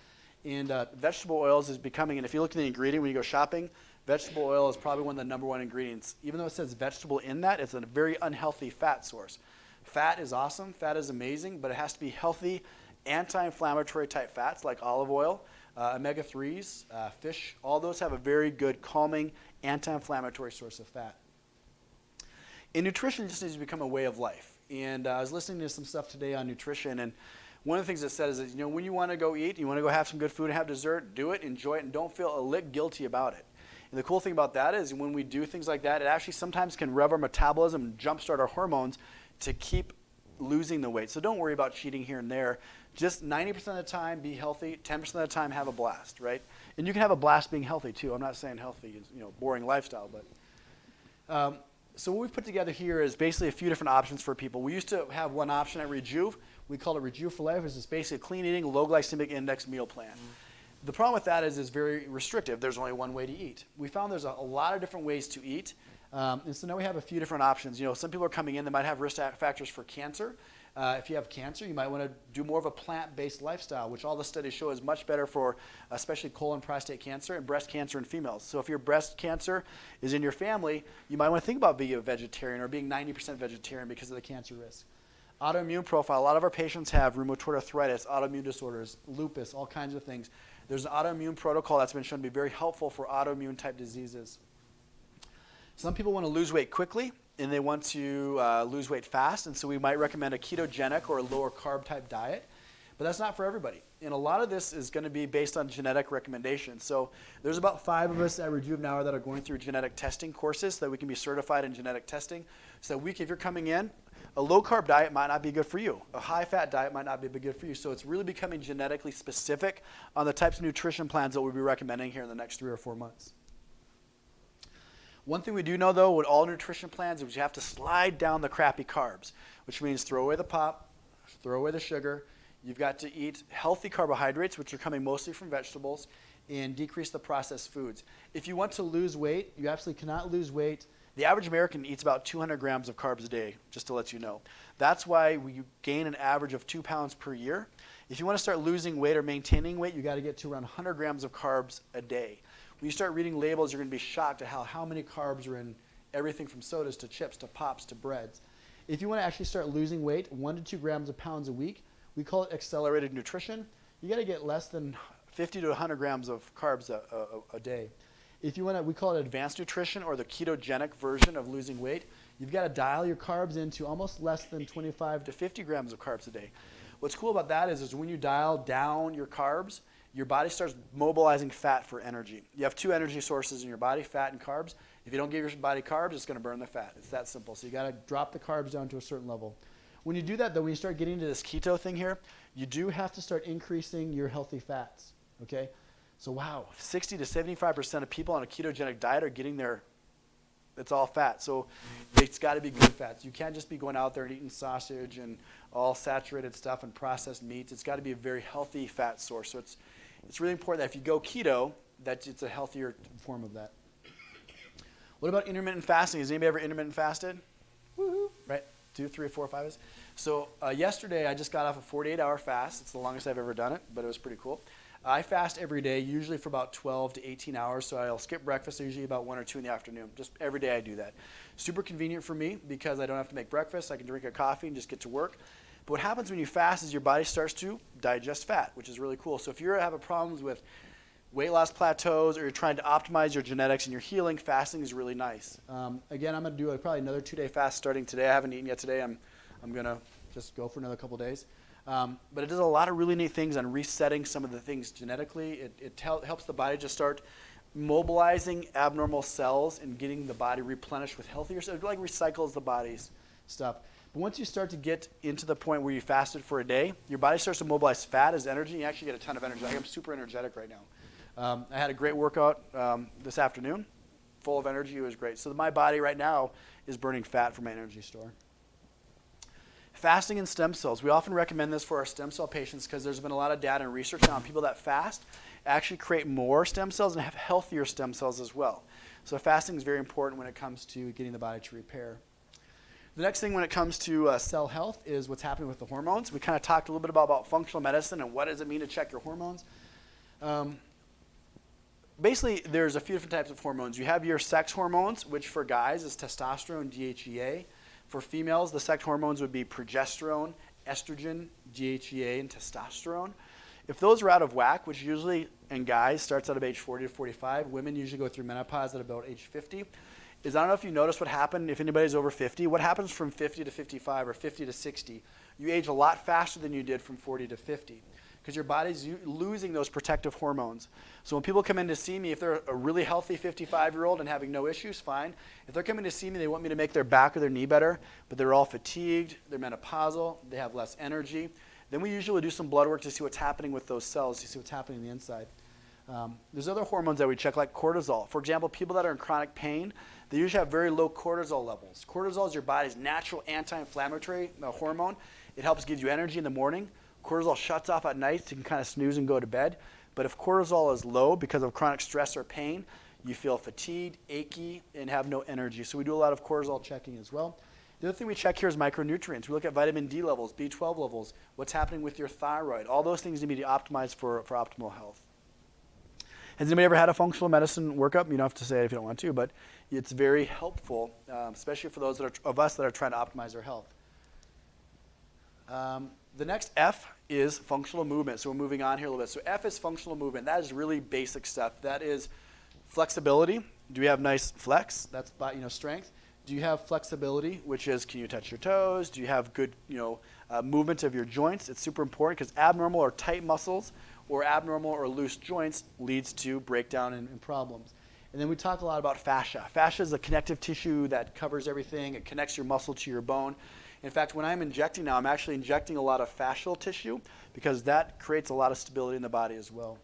And vegetable oils is becoming, and if you look at the ingredient when you go shopping, vegetable oil is probably one of the number one ingredients. Even though it says vegetable in that, it's a very unhealthy fat source. Fat is awesome, fat is amazing, but it has to be healthy, anti-inflammatory type fats like olive oil, omega-3s, fish. All those have a very good calming, anti-inflammatory source of fat. And nutrition just needs to become a way of life. And I was listening to some stuff today on nutrition, and one of the things it said is that, when you want to go eat, you want to go have some good food and have dessert, do it, enjoy it, and don't feel a lick guilty about it. And the cool thing about that is when we do things like that, it actually sometimes can rev our metabolism and jumpstart our hormones to keep losing the weight. So don't worry about cheating here and there. Just 90% of the time, be healthy. 10% of the time, have a blast, right? And you can have a blast being healthy, too. I'm not saying healthy is, boring lifestyle, but... So what we've put together here is basically a few different options for people. We used to have one option at Rejuv. We called it Rejuv for Life. It's basically a clean eating, low glycemic index meal plan. The problem with that is it's very restrictive. There's only one way to eat. We found there's a lot of different ways to eat. And so now we have a few different options. Some people are coming in that might have risk factors for cancer. If you have cancer, you might want to do more of a plant-based lifestyle, which all the studies show is much better for especially colon, prostate cancer, and breast cancer in females. So if your breast cancer is in your family, you might want to think about being a vegetarian or being 90% vegetarian because of the cancer risk. Autoimmune profile. A lot of our patients have rheumatoid arthritis, autoimmune disorders, lupus, all kinds of things. There's an autoimmune protocol that's been shown to be very helpful for autoimmune type diseases. Some people want to lose weight quickly, and they want to lose weight fast, and so we might recommend a ketogenic or a lower carb type diet, but that's not for everybody. And a lot of this is going to be based on genetic recommendations. So there's about 5 of us at Rejuv now that are going through genetic testing courses so that we can be certified in genetic testing. So if you're coming in, a low carb diet might not be good for you. A high fat diet might not be good for you. So it's really becoming genetically specific on the types of nutrition plans that we'll be recommending here in the next 3 or 4 months. One thing we do know, though, with all nutrition plans is you have to slide down the crappy carbs, which means throw away the pop, throw away the sugar. You've got to eat healthy carbohydrates, which are coming mostly from vegetables, and decrease the processed foods. If you want to lose weight, you absolutely cannot lose weight. The average American eats about 200 grams of carbs a day, just to let you know. That's why we gain an average of 2 pounds per year. If you want to start losing weight or maintaining weight, you got to get to around 100 grams of carbs a day. When you start reading labels, you're going to be shocked at how many carbs are in everything from sodas to chips to pops to breads. If you want to actually start losing weight, 1 to 2 grams of pounds a week, We call it accelerated nutrition. You got to get less than 50 to 100 grams of carbs a day. If you want to, we call it advanced nutrition or the ketogenic version of losing weight. You've got to dial your carbs into almost less than 25 to 50 grams of carbs a day. What's cool about that is when you dial down your carbs, your body starts mobilizing fat for energy. You have two energy sources in your body, fat and carbs. If you don't give your body carbs, it's going to burn the fat. It's that simple. So you got to drop the carbs down to a certain level. When you do that, though, when you start getting into this keto thing here, you do have to start increasing your healthy fats, okay? So wow, 60 to 75% of people on a ketogenic diet are getting their, it's all fat. So it's got to be good fats. You can't just be going out there and eating sausage and all saturated stuff and processed meats. It's got to be a very healthy fat source. So it's really important that if you go keto, that it's a healthier form of that. What about intermittent fasting? Has anybody ever intermittent fasted? Woohoo! Right? 2, 3, 4, 5 is. So yesterday I just got off a 48-hour fast. It's the longest I've ever done it, but it was pretty cool. I fast every day, usually for about 12 to 18 hours, so I'll skip breakfast usually about 1 or 2 in the afternoon. Just every day I do that. Super convenient for me because I don't have to make breakfast. I can drink a coffee and just get to work. But what happens when you fast is your body starts to digest fat, which is really cool. So if you have problems with weight loss plateaus or you're trying to optimize your genetics and your healing, fasting is really nice. Again, I'm going to do probably another 2-day fast starting today. I haven't eaten yet today. I'm going to just go for another couple days. But it does a lot of really neat things on resetting some of the things genetically. It helps the body just start mobilizing abnormal cells and getting the body replenished with healthier cells. It like recycles the body's stuff. But once you start to get into the point where you fasted for a day, your body starts to mobilize fat as energy, and you actually get a ton of energy. I'm super energetic right now. I had a great workout this afternoon, full of energy. It was great. So my body right now is burning fat from my energy store. Fasting and stem cells. We often recommend this for our stem cell patients because there's been a lot of data and research now on people that fast actually create more stem cells and have healthier stem cells as well. So fasting is very important when it comes to getting the body to repair. The next thing when it comes to cell health is what's happening with the hormones. We kind of talked a little bit about functional medicine and what does it mean to check your hormones. Basically, there's a few different types of hormones. You have your sex hormones, which for guys is testosterone, DHEA. For females, the sex hormones would be progesterone, estrogen, DHEA, and testosterone. If those are out of whack, which usually in guys starts at about age 40 to 45, women usually go through menopause at about age 50, I don't know if you noticed what happened if anybody's over 50. What happens from 50 to 55 or 50 to 60? You age a lot faster than you did from 40 to 50 because your body's losing those protective hormones. So when people come in to see me, if they're a really healthy 55-year-old and having no issues, fine. If they're coming to see me, they want me to make their back or their knee better, but they're all fatigued, they're menopausal, they have less energy, then we usually do some blood work to see what's happening with those cells, to see what's happening on the inside. There's other hormones that we check, like cortisol. For example, people that are in chronic pain, they usually have very low cortisol levels. Cortisol is your body's natural anti-inflammatory hormone. It helps give you energy in the morning. Cortisol shuts off at night, so you can kind of snooze and go to bed. But if cortisol is low because of chronic stress or pain, you feel fatigued, achy, and have no energy. So we do a lot of cortisol checking as well. The other thing we check here is micronutrients. We look at vitamin D levels, B12 levels, what's happening with your thyroid. All those things need to be optimized for optimal health. Has anybody ever had a functional medicine workup? You don't have to say it if you don't want to, but it's very helpful, especially for those of us that are trying to optimize our health. The next F is functional movement. So we're moving on here a little bit. So F is functional movement. That is really basic stuff. That is flexibility. Do we have nice flex? That's strength. Do you have flexibility, which is can you touch your toes? Do you have good movement of your joints? It's super important because abnormal or tight muscles or abnormal or loose joints leads to breakdown and problems. And then we talk a lot about fascia. Fascia is the connective tissue that covers everything. It connects your muscle to your bone. In fact, when I'm injecting now, I'm actually injecting a lot of fascial tissue because that creates a lot of stability in the body as well.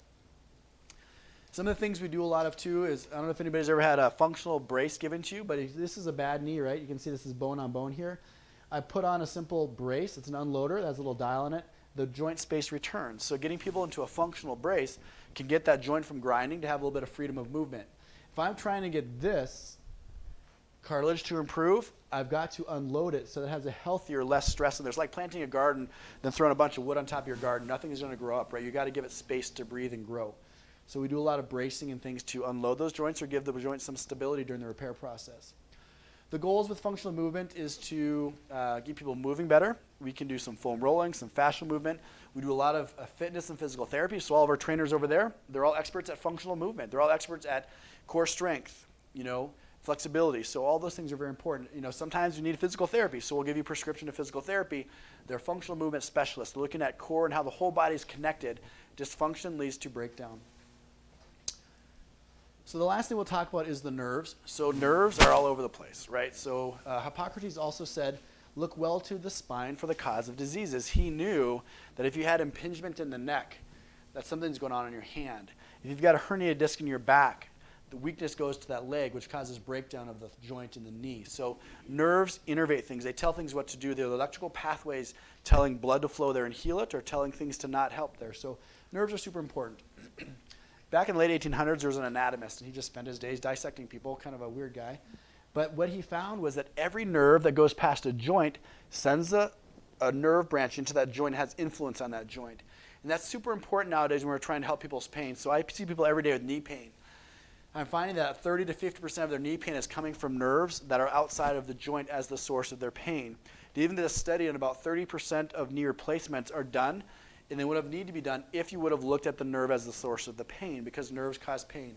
Some of the things we do a lot of too is, I don't know if anybody's ever had a functional brace given to you, but this is a bad knee, right? You can see this is bone on bone here. I put on a simple brace. It's an unloader. That has a little dial on it. The joint space returns. So getting people into a functional brace can get that joint from grinding to have a little bit of freedom of movement. If I'm trying to get this cartilage to improve, I've got to unload it so that it has a healthier, less stress in there. It's like planting a garden than throwing a bunch of wood on top of your garden. Nothing is going to grow up, right? You've got to give it space to breathe and grow. So we do a lot of bracing and things to unload those joints or give the joints some stability during the repair process. The goals with functional movement is to get people moving better. We can do some foam rolling, some fascial movement. We do a lot of fitness and physical therapy. So all of our trainers over there, they're all experts at functional movement. They're all experts at core strength, flexibility. So all those things are very important. Sometimes you need physical therapy, so we'll give you a prescription of physical therapy. They're functional movement specialists. They're looking at core and how the whole body is connected. Dysfunction leads to breakdown. So the last thing we'll talk about is the nerves. So nerves are all over the place, right? So Hippocrates also said, look well to the spine for the cause of diseases. He knew that if you had impingement in the neck, that something's going on in your hand. If you've got a herniated disc in your back, the weakness goes to that leg, which causes breakdown of the joint in the knee. So nerves innervate things. They tell things what to do. They're the electrical pathways telling blood to flow there and heal it, or telling things to not help there. So nerves are super important. Back in the late 1800s, there was an anatomist, and he just spent his days dissecting people, kind of a weird guy. But what he found was that every nerve that goes past a joint sends a nerve branch into that joint, has influence on that joint. And that's super important nowadays when we're trying to help people's pain. So I see people every day with knee pain. I'm finding that 30 to 50% of their knee pain is coming from nerves that are outside of the joint as the source of their pain. They even did a study on about 30% of knee replacements are done, and they would have needed to be done if you would have looked at the nerve as the source of the pain, because nerves cause pain.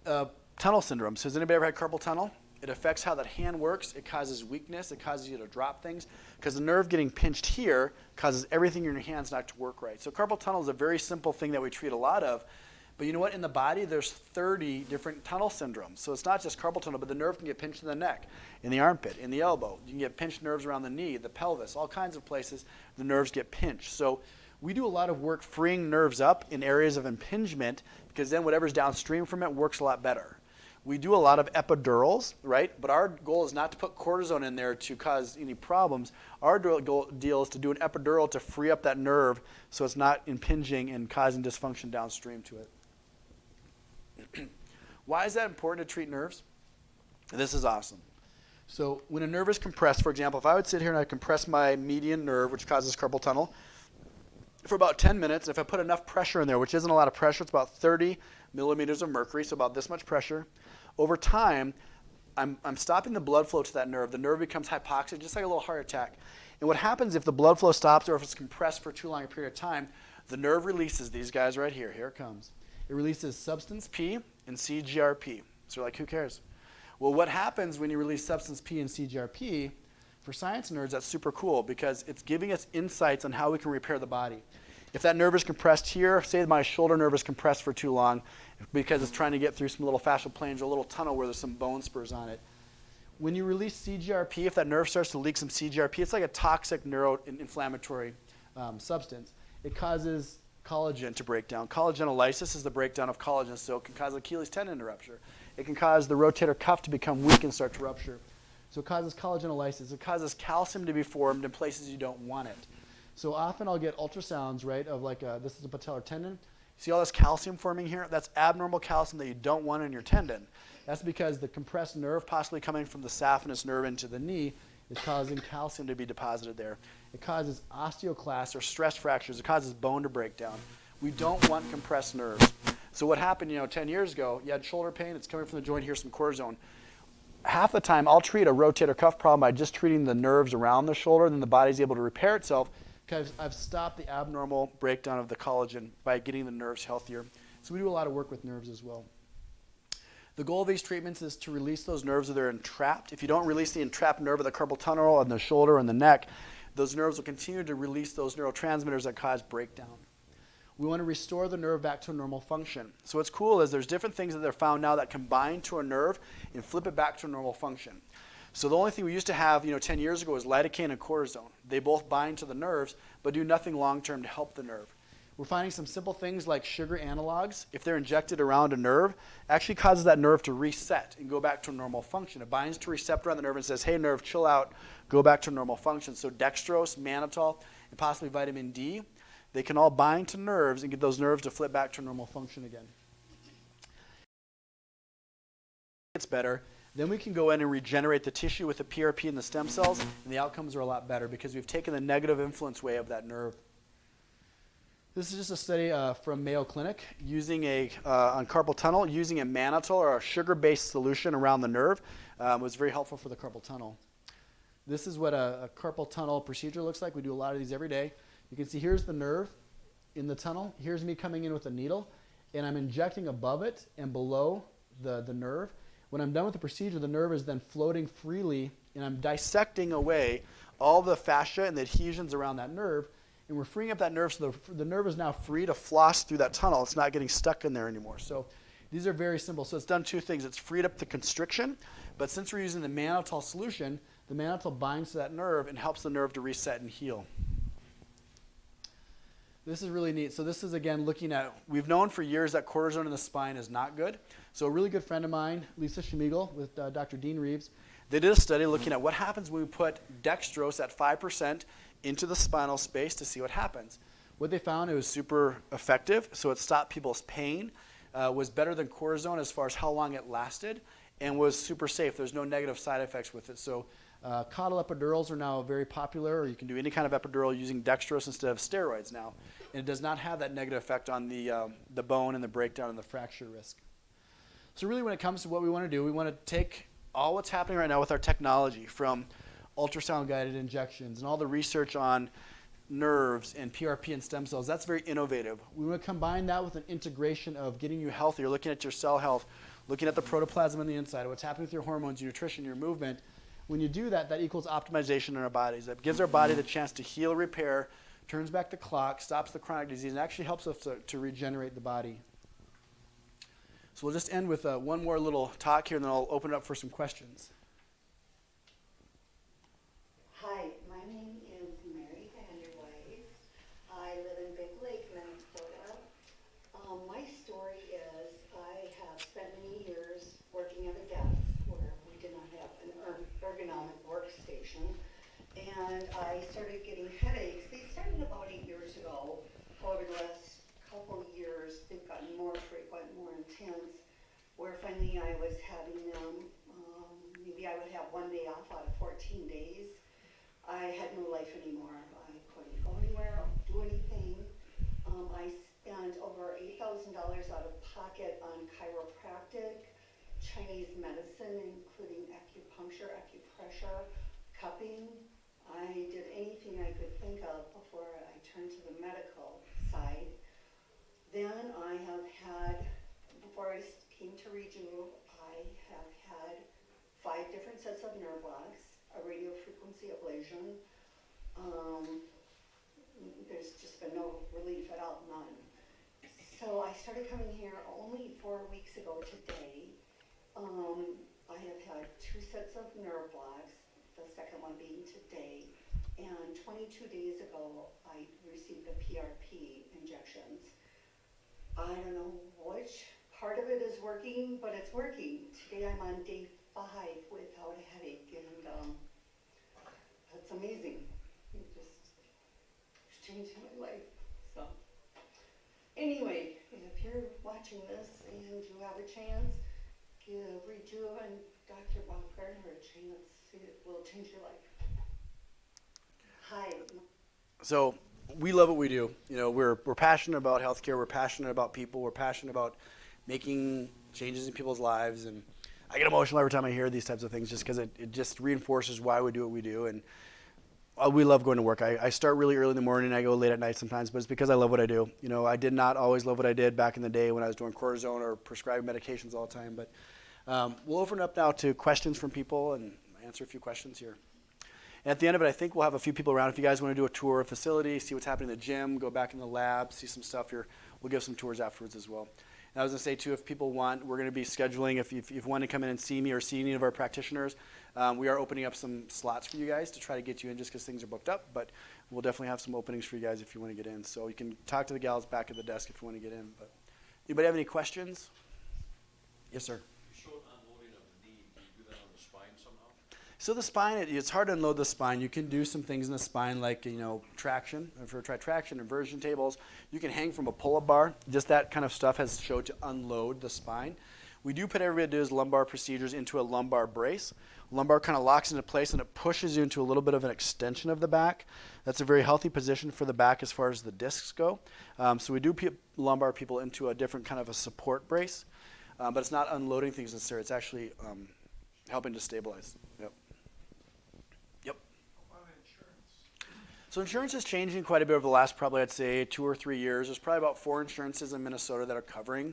Tunnel syndrome. So has anybody ever had carpal tunnel? It affects how that hand works. It causes weakness. It causes you to drop things, because the nerve getting pinched here causes everything in your hands not to work right. So carpal tunnel is a very simple thing that we treat a lot of. But you know what? In the body, there's 30 different tunnel syndromes. So it's not just carpal tunnel, but the nerve can get pinched in the neck, in the armpit, in the elbow. You can get pinched nerves around the knee, the pelvis, all kinds of places the nerves get pinched. So we do a lot of work freeing nerves up in areas of impingement, because then whatever's downstream from it works a lot better. We do a lot of epidurals, right? But our goal is not to put cortisone in there to cause any problems. Our deal is to do an epidural to free up that nerve so it's not impinging and causing dysfunction downstream to it. Why is that important to treat nerves? This is awesome. So when a nerve is compressed, for example, if I would sit here and I compress my median nerve, which causes carpal tunnel, for about 10 minutes, if I put enough pressure in there, which isn't a lot of pressure, it's about 30 millimeters of mercury, so about this much pressure. Over time, I'm stopping the blood flow to that nerve. The nerve becomes hypoxic, just like a little heart attack. And what happens if the blood flow stops, or if it's compressed for too long a period of time, the nerve releases these guys right here. Here it comes. It releases substance P and CGRP. So you're like, who cares? Well, what happens when you release substance P and CGRP, for science nerds, that's super cool, because it's giving us insights on how we can repair the body. If that nerve is compressed here, say my shoulder nerve is compressed for too long because it's trying to get through some little fascial planes or a little tunnel where there's some bone spurs on it. When you release CGRP, if that nerve starts to leak some CGRP, it's like a toxic neuroinflammatory substance. It causes collagen to break down. Collagenylysis is the breakdown of collagen, so it can cause Achilles tendon to rupture. It can cause the rotator cuff to become weak and start to rupture. So it causes collagenylysis. It causes calcium to be formed in places you don't want it. So often I'll get ultrasounds, right, of like this is a patellar tendon. See all this calcium forming here? That's abnormal calcium that you don't want in your tendon. That's because the compressed nerve, possibly coming from the saphenous nerve into the knee, is causing calcium to be deposited there. It causes osteoclasts or stress fractures. It causes bone to break down. We don't want compressed nerves. So what happened, 10 years ago, you had shoulder pain. It's coming from the joint. Here's some cortisone. Half the time, I'll treat a rotator cuff problem by just treating the nerves around the shoulder, and then the body's able to repair itself, because I've stopped the abnormal breakdown of the collagen by getting the nerves healthier. So we do a lot of work with nerves as well. The goal of these treatments is to release those nerves that are entrapped. If you don't release the entrapped nerve of the carpal tunnel on the shoulder and the neck, those nerves will continue to release those neurotransmitters that cause breakdown. We want to restore the nerve back to a normal function. So what's cool is there's different things that they're found now that combine to a nerve and flip it back to a normal function. So the only thing we used to have 10 years ago was lidocaine and cortisone. They both bind to the nerves but do nothing long-term to help the nerve. We're finding some simple things like sugar analogs, if they're injected around a nerve, actually causes that nerve to reset and go back to a normal function. It binds to a receptor on the nerve and says, hey, nerve, chill out, go back to normal function. So dextrose, mannitol, and possibly vitamin D, they can all bind to nerves and get those nerves to flip back to normal function again. It's better. Then we can go in and regenerate the tissue with the PRP and the stem cells, and the outcomes are a lot better because we've taken the negative influence way of that nerve. This is just a study from Mayo Clinic using on carpal tunnel, using a mannitol or a sugar-based solution around the nerve. Was very helpful for the carpal tunnel. This is what a carpal tunnel procedure looks like. We do a lot of these every day. You can see here's the nerve in the tunnel. Here's me coming in with a needle, and I'm injecting above it and below the nerve. When I'm done with the procedure, the nerve is then floating freely, and I'm dissecting away all the fascia and the adhesions around that nerve, and we're freeing up that nerve so the nerve is now free to floss through that tunnel. It's not getting stuck in there anymore. So these are very simple. So it's done two things. It's freed up the constriction, but since we're using the mannitol solution, the mannitol binds to that nerve and helps the nerve to reset and heal. This is really neat. So this is, again, looking at, we've known for years that cortisone in the spine is not good. So a really good friend of mine, Lisa Schmiegel, with Dr. Dean Reeves, they did a study looking at what happens when we put dextrose at 5% into the spinal space to see what happens. What they found, it was super effective, so it stopped people's pain, was better than cortisone as far as how long it lasted, and was super safe. There's no negative side effects with it. So caudal epidurals are now very popular, or you can do any kind of epidural using dextrose instead of steroids now. And it does not have that negative effect on the bone and the breakdown and the fracture risk. So really when it comes to what we want to do, we want to take all what's happening right now with our technology, from ultrasound-guided injections and all the research on nerves and PRP and stem cells. That's very innovative. We want to combine that with an integration of getting you healthier, looking at your cell health, looking at the protoplasm on the inside, what's happening with your hormones, your nutrition, your movement. When you do that, that equals optimization in our bodies. That gives our body the chance to heal, repair, turns back the clock, stops the chronic disease, and actually helps us to regenerate the body. So we'll just end with one more little talk here, and then I'll open it up for some questions. Hi, my name is Mary Vanderweis. I live in Big Lake, Minnesota. My story is I have spent many years working at a desk where we did not have an ergonomic workstation, and I started getting headaches. They started about 8 years ago. However, the last couple of years, they've gotten more frequent, more intense, where finally I was having them. Maybe I would have one day off out of 14 days. I had no life anymore. I couldn't go anywhere, do anything. I spent over $8,000 out of pocket on chiropractic, Chinese medicine, including acupuncture, acupressure, cupping. I did anything I could think of before I turned to the medical side. Then I have had, before I came to Rejuv, I have had 5 different sets of nerve blocks, a radio frequency ablation. There's just been no relief at all, none. So I started coming here only 4 weeks ago today. I have had 2 sets of nerve blocks, the second one being today, and 22 days ago I received the PRP injections. I don't know which part of it is working, but it's working. Today I'm on day 5 without a headache, and that's amazing. It's changed my life. So anyway, if you're watching this and you have a chance, give Rejuv and Dr. Baumgartner a chance. It will change your life. Hi. So we love what we do. You know, we're passionate about healthcare. We're passionate about people. We're passionate about making changes in people's lives. And I get emotional every time I hear these types of things, just because it just reinforces why we do what we do. And we love going to work. I start really early in the morning. I go late at night sometimes, but it's because I love what I do. You know, I did not always love what I did back in the day when I was doing cortisone or prescribing medications all the time. But we'll open it up now to questions from people and answer a few questions here. And at the end of it, I think we'll have a few people around. If you guys want to do a tour of facility, see what's happening in the gym, go back in the lab, see some stuff here, we'll give some tours afterwards as well. And I was going to say, too, if people want, we're going to be scheduling, if you want to come in and see me or see any of our practitioners, we are opening up some slots for you guys to try to get you in just because things are booked up. But we'll definitely have some openings for you guys if you want to get in. So you can talk to the gals back at the desk if you want to get in. But anybody have any questions? Yes, sir. So the spine, it's hard to unload the spine. You can do some things in the spine like, traction, for traction, inversion tables. You can hang from a pull-up bar. Just that kind of stuff has showed to unload the spine. We do put everybody that does lumbar procedures into a lumbar brace. Lumbar kind of locks into place and it pushes you into a little bit of an extension of the back. That's a very healthy position for the back as far as the discs go. So we do put lumbar people into a different kind of a support brace, but it's not unloading things necessarily. It's actually helping to stabilize. Yep. Yep. How about insurance? So insurance is changing quite a bit over the last probably I'd say 2 or 3 years. There's probably about 4 insurances in Minnesota that are covering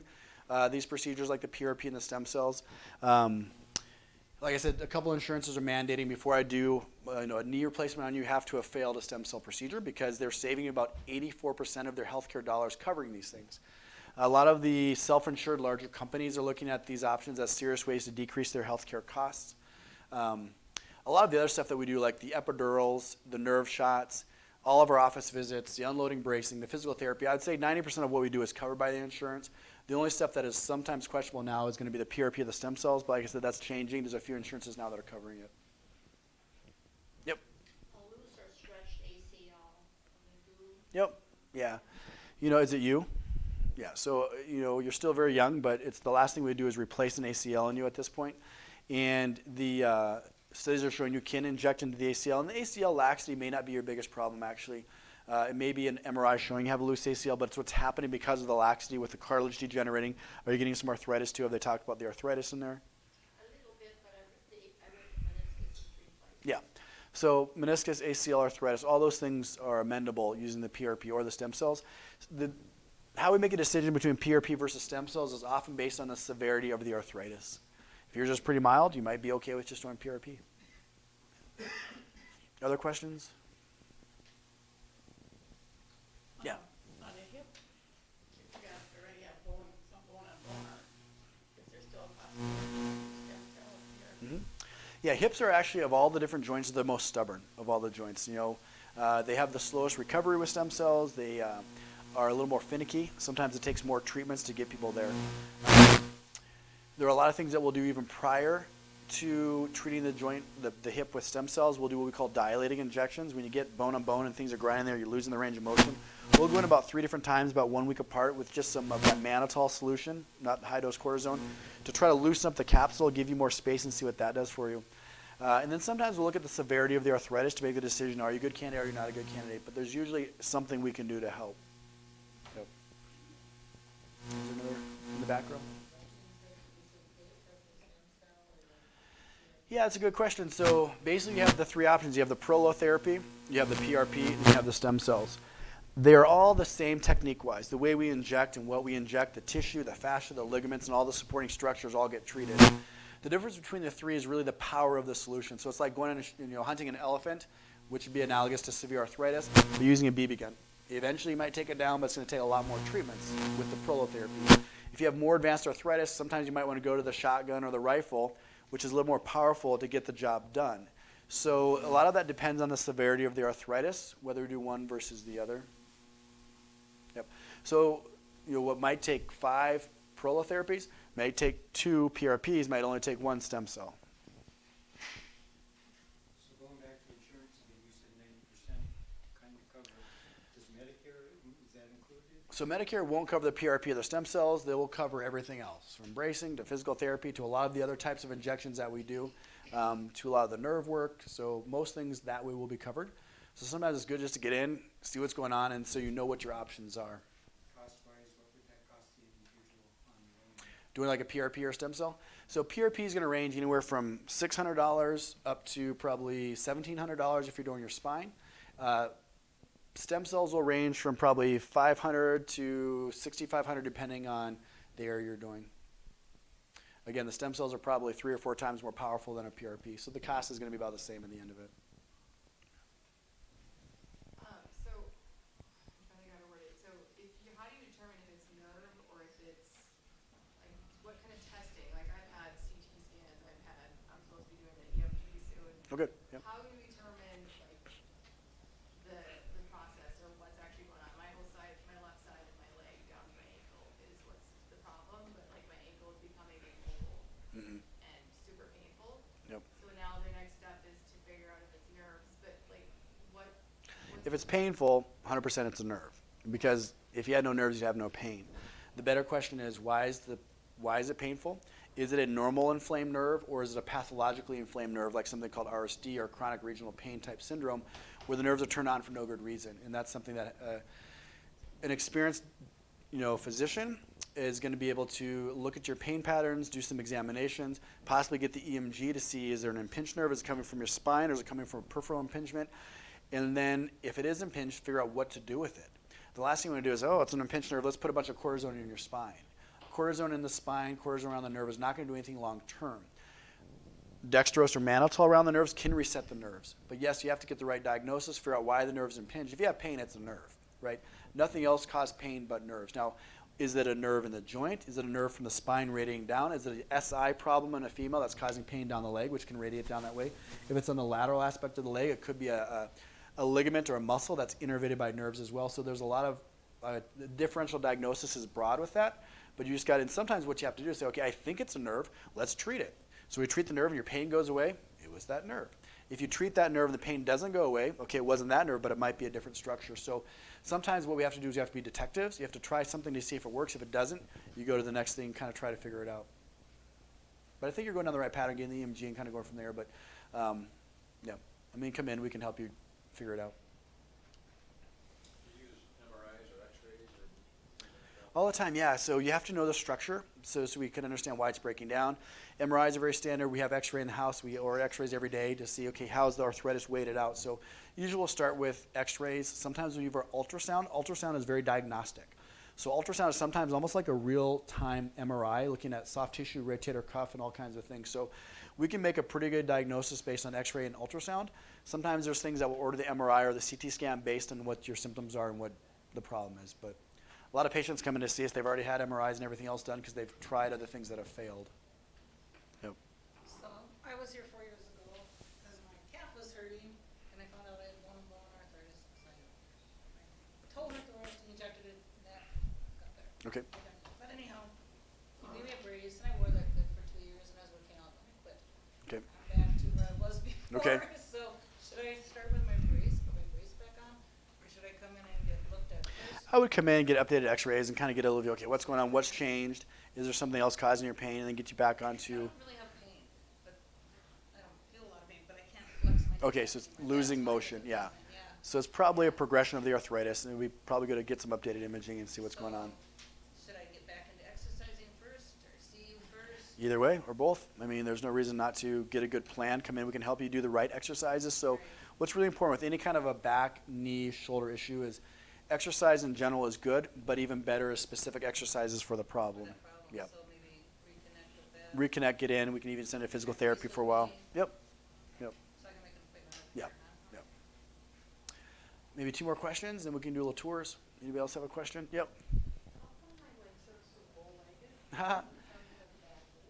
these procedures like the PRP and the stem cells. Like I said, a couple insurances are mandating before I do a knee replacement on you have to have failed a stem cell procedure because they're saving about 84% of their healthcare dollars covering these things. A lot of the self-insured larger companies are looking at these options as serious ways to decrease their healthcare costs. A lot of the other stuff that we do, like the epidurals, the nerve shots, all of our office visits, the unloading bracing, the physical therapy, I'd say 90% of what we do is covered by the insurance. The only stuff that is sometimes questionable now is going to be the PRP of the stem cells, but like I said, that's changing. There's a few insurances now that are covering it. Yep. A loose or stretched ACL. Yep. Yeah. Is it you? Yeah. So, you're still very young, but it's the last thing we do is replace an ACL in you at this point. And the studies are showing you can inject into the ACL, and the ACL laxity may not be your biggest problem, actually. It may be an MRI showing you have a loose ACL, but it's what's happening because of the laxity with the cartilage degenerating. Are you getting some arthritis too? Have they talked about the arthritis in there? A little bit, but I read meniscus and things like that. Yeah. So meniscus, ACL, arthritis, all those things are amendable using the PRP or the stem cells. How we make a decision between PRP versus stem cells is often based on the severity of the arthritis. If you're just pretty mild, you might be okay with just doing PRP. Other questions? Yeah. On a hip, if you guys already have some bone on bone, is there still a possibility of stem cell here? Yeah, hips are actually, of all the different joints, the most stubborn of all the joints. They have the slowest recovery with stem cells. They are a little more finicky. Sometimes it takes more treatments to get people there. There are a lot of things that we'll do even prior to treating the joint, the hip with stem cells. We'll do what we call dilating injections. When you get bone on bone and things are grinding there, you're losing the range of motion. We'll go in about 3 different times, about 1 week apart, with just some of that mannitol solution, not high-dose cortisone, to try to loosen up the capsule, give you more space, and see what that does for you. And then sometimes we'll look at the severity of the arthritis to make the decision, are you a good candidate or are you not a good candidate? But there's usually something we can do to help. Yep. Is there another in the back row? Yeah, it's a good question. So basically you have the 3 options. You have the prolotherapy, you have the PRP, and you have the stem cells. They're all the same technique-wise. The way we inject and what we inject, the tissue, the fascia, the ligaments, and all the supporting structures all get treated. The difference between the 3 is really the power of the solution. So it's like going and hunting an elephant, which would be analogous to severe arthritis, but using a BB gun. Eventually you might take it down, but it's going to take a lot more treatments with the prolotherapy. If you have more advanced arthritis, sometimes you might want to go to the shotgun or the rifle, which is a little more powerful to get the job done. So a lot of that depends on the severity of the arthritis, whether we do one versus the other. Yep. So what might take 5 prolotherapies may take 2 PRPs, might only take 1 stem cell. So going back to insurance, again, you said 90% kind of cover. Does Medicare, is that included? So Medicare won't cover the PRP or the stem cells. They will cover everything else, from bracing to physical therapy to a lot of the other types of injections that we do, to a lot of the nerve work. So most things that way will be covered. So sometimes it's good just to get in, see what's going on, and so you know what your options are. Cost-wise, what would that cost the individual on your own? Doing like a PRP or stem cell. So PRP is going to range anywhere from $600 up to probably $1,700 if you're doing your spine. Stem cells will range from probably $500 to $6,500 depending on the area you're doing. Again, the stem cells are probably 3 or 4 times more powerful than a PRP, so the cost is going to be about the same in the end of it. How do you determine if it's nerve or if it's, like, what kind of testing? Like, I've had CT scans, I'm supposed to be doing an EMG soon. Okay. Yep. How do you determine, like, the process or what's actually going on? My whole side, my left side of my leg down to my ankle is what's the problem, but, like, my ankle is becoming immobile and super painful. Yep. So now the next step is to figure out if it's nerves, but, like, If it's painful, 100% it's a nerve. Because if you had no nerves, you'd have no pain. The better question is, why is it painful? Is it a normal inflamed nerve, or is it a pathologically inflamed nerve, like something called RSD or chronic regional pain type syndrome, where the nerves are turned on for no good reason? And that's something that an experienced physician is going to be able to look at your pain patterns, do some examinations, possibly get the EMG to see, is there an impinged nerve? Is it coming from your spine, or is it coming from a peripheral impingement? And then if it is impinged, figure out what to do with it. The last thing you want to do is, oh, it's an impinged nerve, let's put a bunch of cortisone in your spine. Cortisone in the spine, cortisone around the nerve is not going to do anything long term. Dextrose or mannitol around the nerves can reset the nerves. But yes, you have to get the right diagnosis, figure out why the nerve's impinged. If you have pain, it's a nerve, right? Nothing else causes pain but nerves. Now, is it a nerve in the joint? Is it a nerve from the spine radiating down? Is it an SI problem in a female that's causing pain down the leg, which can radiate down that way? If it's on the lateral aspect of the leg, it could be a ligament or a muscle that's innervated by nerves as well. So there's a lot of the differential diagnosis is broad with that, but you just got, and sometimes what you have to do is say, okay, I think it's a nerve, let's treat it. So we treat the nerve and your pain goes away, it was that nerve. If you treat that nerve and the pain doesn't go away, okay, it wasn't that nerve, but it might be a different structure. So sometimes what we have to do is you have to be detectives. You have to try something to see if it works. If it doesn't, you go to the next thing and kind of try to figure it out. But I think you're going down the right pattern, getting the EMG and kind of going from there. But yeah, I mean, come in, we can help you figure it out. Do you use MRIs or X-rays or things like that? All the time, yeah. So you have to know the structure so we can understand why it's breaking down. MRIs are very standard. We have X-ray in the house. Or X-rays every day to see, okay, how's the arthritis weighted out? So usually we'll start with X-rays. Sometimes we use our ultrasound. Ultrasound is very diagnostic. So ultrasound is sometimes almost like a real-time MRI, looking at soft tissue, rotator cuff, and all kinds of things. So we can make a pretty good diagnosis based on X-ray and ultrasound. Sometimes there's things that will order the MRI or the CT scan based on what your symptoms are and what the problem is. But a lot of patients come in to see us. They've already had MRIs and everything else done because they've tried other things that have failed. Yep. So, I was here 4 years ago because my calf was hurting and I found out I had bone arthritis. So I told her to injected it and that got better. Okay. But anyhow, he gave me a brace and I wore that good for 2 years and I was working out and I quit. Okay. I'm back to where I was before. Okay. So, should I start with my brace, put my brace back on, or should I come in and get looked at first? I would come in, get updated X-rays, and kind of get a little view. Okay, what's going on? What's changed? Is there something else causing your pain? And then get you back I onto. don't really have pain, but I don't feel a lot of pain, but I can't flex my Okay, so it's losing motion. Yeah. Yeah. So it's probably a progression of the arthritis, and we're probably going to get some updated imaging and see what's going on. Should I get back into exercising first or see you first? Either way, or both. I mean, there's no reason not to get a good plan. Come in, we can help you do the right exercises. So what's really important with any kind of a back, knee, shoulder issue is exercise in general is good, but even better is specific exercises for the problem. That problem, Yep. so maybe reconnect with that. Reconnect, get in. We can even send a physical therapy for a while. Yep. Yep. So I can make an appointment with Yeah. her, huh? Yep. Maybe 2 more questions, then we can do a little tours. Anybody else have a question? Yep.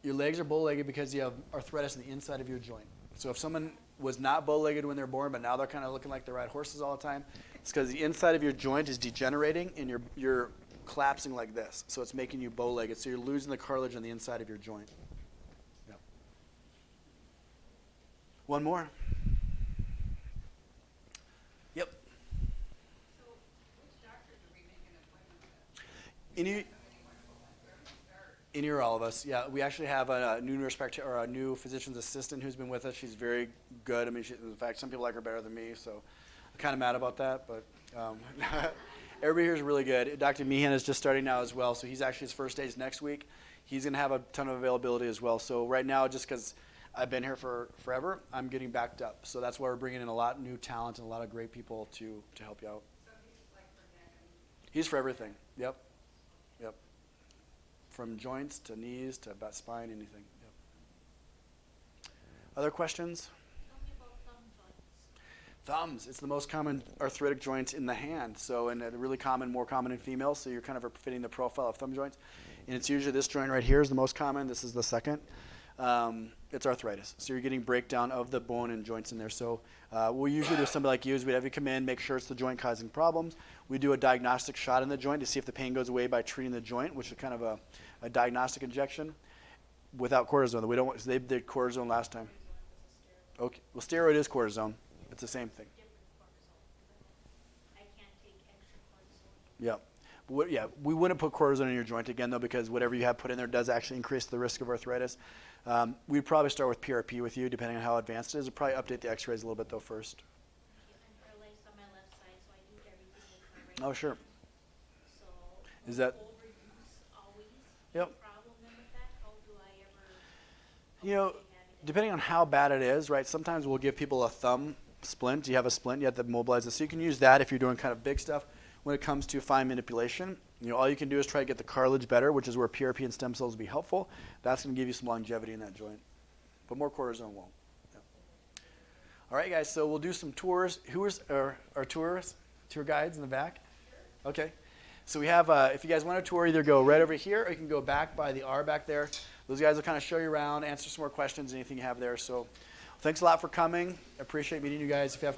Your legs are bow-legged because you have arthritis in the inside of your joint. So if someone was not bow-legged when they're born, but now they're kind of looking like they ride horses all the time, it's because the inside of your joint is degenerating and you're collapsing like this. So it's making you bow-legged. So you're losing the cartilage on the inside of your joint. Yep. One more. Yep. So which doctor do we make an appointment with? Any or all of us, yeah. We actually have a new nurse practitioner, or a new physician's assistant who's been with us. She's very good. I mean, in fact, some people like her better than me, so I'm kind of mad about that. But everybody here is really good. Dr. Meehan is just starting now as well, so he's actually his first day is next week. He's going to have a ton of availability as well. So right now, just because I've been here for forever, I'm getting backed up. So that's why we're bringing in a lot of new talent and a lot of great people to help you out. So he's like for neck and He's for everything. Yep. Yep. From joints to knees to about spine, anything. Yep. Other questions? Tell me about thumb joints. Thumbs. It's the most common arthritic joint in the hand. So, and really common, more common in females. So you're kind of fitting the profile of thumb joints. And it's usually this joint right here is the most common. This is the second. It's arthritis. So you're getting breakdown of the bone and joints in there. So what we usually do with somebody like you is we have you come in, make sure it's the joint causing problems. We do a diagnostic shot in the joint to see if the pain goes away by treating the joint, which is kind of a diagnostic injection without cortisone. We don't want, they did cortisone last time. Okay. Well, steroid is cortisone. It's the same thing. Different cortisol. I can't take extra cortisol. Yeah. we wouldn't put cortisone in your joint again, though, because whatever you have put in there does actually increase the risk of arthritis. We'd probably start with PRP with you, depending on how advanced it is. We'll probably update the x-rays a little bit, though, first. I'm paralyzed on my left side, so I do everything with my right. Oh, sure. So Is that- overuse always Yep. a problem then with that? How do I ever? You know, avoid having to- depending on how bad it is, right, sometimes we'll give people a thumb splint. You have a splint, you have to mobilize it. So you can use that if you're doing kind of big stuff. When it comes to fine manipulation, all you can do is try to get the cartilage better, which is where PRP and stem cells will be helpful. That's going to give you some longevity in that joint. But more cortisone won't. Yeah. All right, guys, so we'll do some tours. Who is our tours? Tour guides in the back? Okay. So we have, if you guys want a tour, either go right over here or you can go back by the R back there. Those guys will kind of show you around, answer some more questions, anything you have there. So thanks a lot for coming. I appreciate meeting you guys. If you have